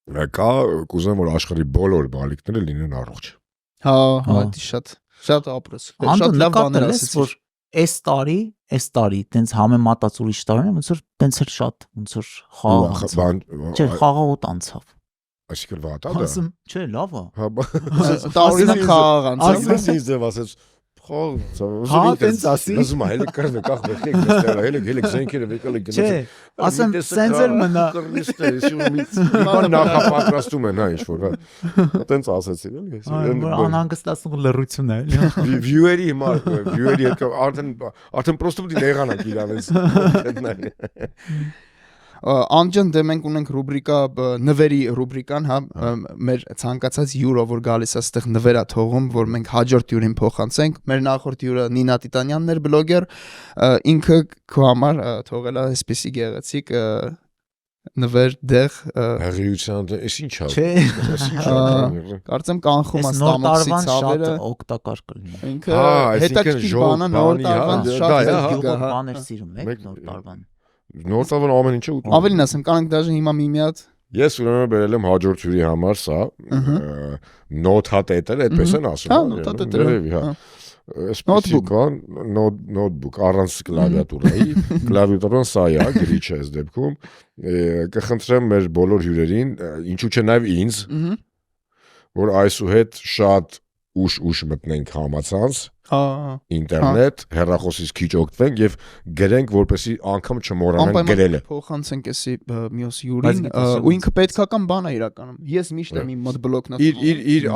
կա, կուզեմ որ աշխարհի բոլոր բալիկները լինեն առողջ։ Հա, դա շատ ապրես։ Շատ լավ բաներ ասես, որ այս տարի տենց համեմատած ուրիշ տարիներին ոնց որ տենց էլ շատ ոնց որ խաղաղ անցավ։ Չէ, խաղաղոտ անցավ։ Այսինքն վատ է դա։ Ասում, չէ, լավ է։ Տարին խաղաղ անցավ։ Ասես ինձ դեռ ասեց Հա, տենց ասի։ Լազում է, հելիք կրվե կախ բերեք, դեստեղ, հելիք զենքերը վեկալ եք գնացել։ Չէ, ասեմ, սենց էլ մնա։ Բան նախապատրաստում են, հա, ինչ-որ, հա։ Տենց ասեցին, էլի։ Որ անհանգստացնող լռություն է, էլի։ Վյուերի արդեն պրոստը պիտի նեղանանք իրանից։ Անջան դե մենք ունենք ռուբրիկա նվերի ռուբրիկան, հա, մեր ցանկացած հյուրը որ գալիս է այստեղ նվերա թողում, որ մենք հաջորդ հյուրին փոխանցենք։ Մեր նախորդ հյուրը Նինա Տիտանյանն էր, բլոգեր, ինքը քո համար թողել է այսպիսի գեղեցիկ նվեր դեղ հղիության, էս ինչ է։ Չէ։ Կարծեմ կանխում է ստամոքսի ցավերը, օգտակար կլինի։ ինքը հետաքրքիր բան է, նոր տարվան շատ բաներ սիրում եք նոր տարվան։ Նոր տարվան ամեն ինչը ավելին ասեմ, կանենք դաժե հիմա մի հատ ես ուրեմն բերել եմ հաջորդ հյուրի համար սա նոթատետեր, այդպես են ասում։ Հա, նոթատետեր։ Հա։ Նոթբուք առանց կլավիատուրայի, կլավիատուրան սա է, գրիչը այս դեպքում։ Կխնդրեմ մեր բոլոր հյուրերին, ինչու՞ չէ նաև ինձ, որ այսուհետ շատ ուշ մտնենք համացանց ինտերնետ, հեռախոսից քիչ օգտվենք եւ գրենք, որպեսզի անգամ չմոռանանք գրելը։ Փոխանցենք էսի մյուս յուրին, ու ինքը պետքական բան է իրականում։ Ես միշտ եմ իմ մոտ բլոկնոտ։ Իր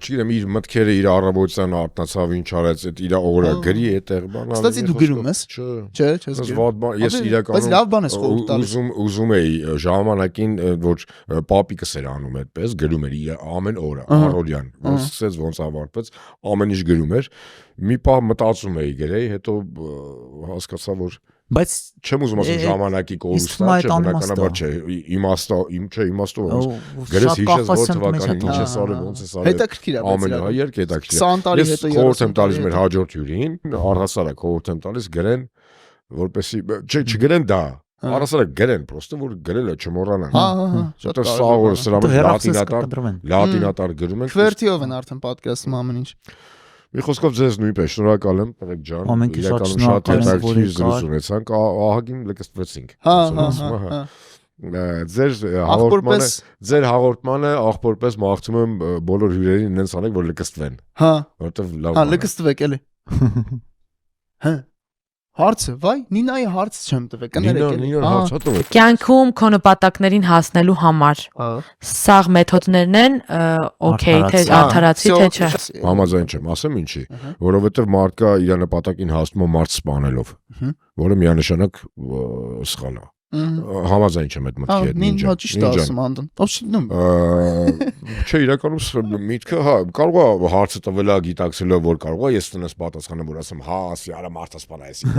չգիտեմ, իր մտքերը, իր առավոտյան արտնացավ ինչ արեց, այդ իր օրը գրի այդտեղ բան։ Ստացի դու գրում ես։ Չէ, չես գրում։ Ես իրականում բայց լավ բան ես խորհուրդ տալիս։ Ուզում էի ժամանակին, որ պապիկս էր անում այդպես, գրում էր իր ամեն օրը, առօրյան։ Սկսեց ոնց ավարտվեց, ամեն ինչ գրում էր։ Մի պահ մտածում էի գրեի, հետո հասկացա, որ բայց չեմ ուզում ասել ժամանակի կորուստա, չէ, բնականաբար չէ, իմաստով գրես հիշես որ թվականին ինչ ես արել, ոնց ես արել։ Հետաքրքիր է, ամեն երկ հետաքրքիր է։ 20 տարի հետո խորհուրդ եմ տալիս մեր հաջորդ հյուրին, առհասարակ խորհուրդ եմ տալիս գրեն, որպեսի չգրեն դա, առհասարակ գրեն, պրոստը որ գրելը չմոռանան։ Շատ սաղ որ սրա լատինատար գրում են։ Քվերթիով են արդեն պատկերացնում ամեն ինչ։ Մի խոսքով ձեզ նույնպես շնորհակալ եմ, Տղեկ ջան։ Իրականում շատ հետաքրքիր զրույց ունեցանք, ահագին լկստվեցինք։ Ձեր հաղորդմանը աղբորպես մաղթում եմ բոլոր հյուրերին ինձ անեք, որ լկստվեն։ Որտեվ լավ։ Լկստվեք էլի։ Հարցը, վայ, Նինայի հարց չեմ տվել, կներեք էլի։ Նինան հարց տվեք։ Կյանքում քո նպատակներին հասնելու համար սաղ մեթոդներն են, օքեյ, թե արդարացի, թե չէ։ Համաձայն չեմ, ասեմ ինչի, որովհետև մարդկա իր նպատակին հասնում է մարդ սպանելով, որը միանշանակ սխալ է։ Համաձայն չեմ այդ մտքի հետ։ Նինջա ճիշտ ասում Անդոն։ Ոչնում։ Չէ, իրականում միտքը, հա, կարող է հարցը տվելա գիտակցելա, որ կարող է ես տնես պատասխանեմ, որ ասեմ, հա, ասի, արա մարդասպան է, ասի։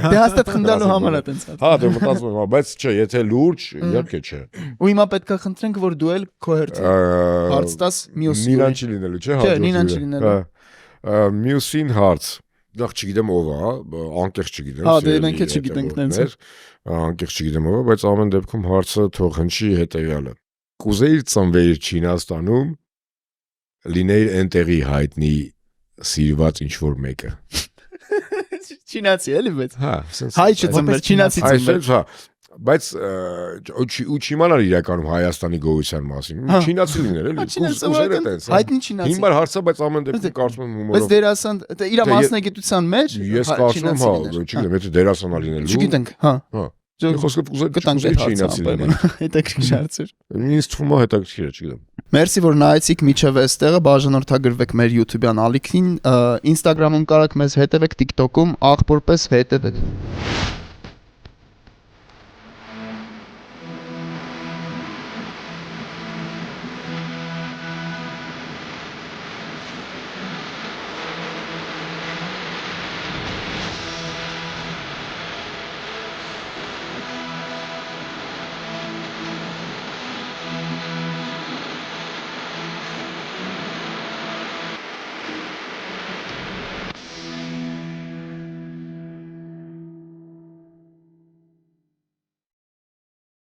Դե հաստատ խնդալու համար է տենց։ Հա, դե մտածում եմ, բայց չէ, եթե լուրջ, իհարկե չէ։ Ու հիմա պետք է խնդրենք, որ դու էլ քո հարց տաս մյուս։ Նինան չի լինելու, չէ, Չէ, Նինան չի լինելու։ Մյուսին հարց։ Դեռ չգիտեմ ով է, անկեղծ չգիտեմ։ Հա, դե մենք էլ չգիտենք տենց։ Անկեղծ չգիտեմ ով է, բայց ամեն դեպքում հարցը թող հնչի հետեւյալը։ Կուզեիր ծնվեիր Չինաստանում, լինեիր այնտեղի հայտնի սիրված ինչ-որ մեկը։ Չինացի էլի բայց։ Հա, հայ չծնվել, չինացի ծնվել։ Հա, բայց ու չիմանալ իրականում Հայաստանի գոյության մասին։ Չինացի լիներ էլի։ Կուզերը տենց։ Հայտնի չինացի։ Հիմա հարցը, բայց ամեն դեպքում կարծում եմ հումորով։ Բայց դերասան, իր մասնագիտության մեջ ես կարծում եմ, հա, չգիտեմ, եթե դերասան լինելու։ Չգիտենք, հա։ Հա։ Խոսքը կուզեի չինացի լինել։ Հետաքրքիր հարց էր։ Ինձ թվում է հետաքրքիր է, չգիտեմ։ Մերսի որ նայեցիք միջև այստեղը, բաժանորդագրվեք մեր YouTube-յան ալիքին, Instagram-ում կարաք մեզ հետևեք, TikTok-ում աղբորպես հետևեք։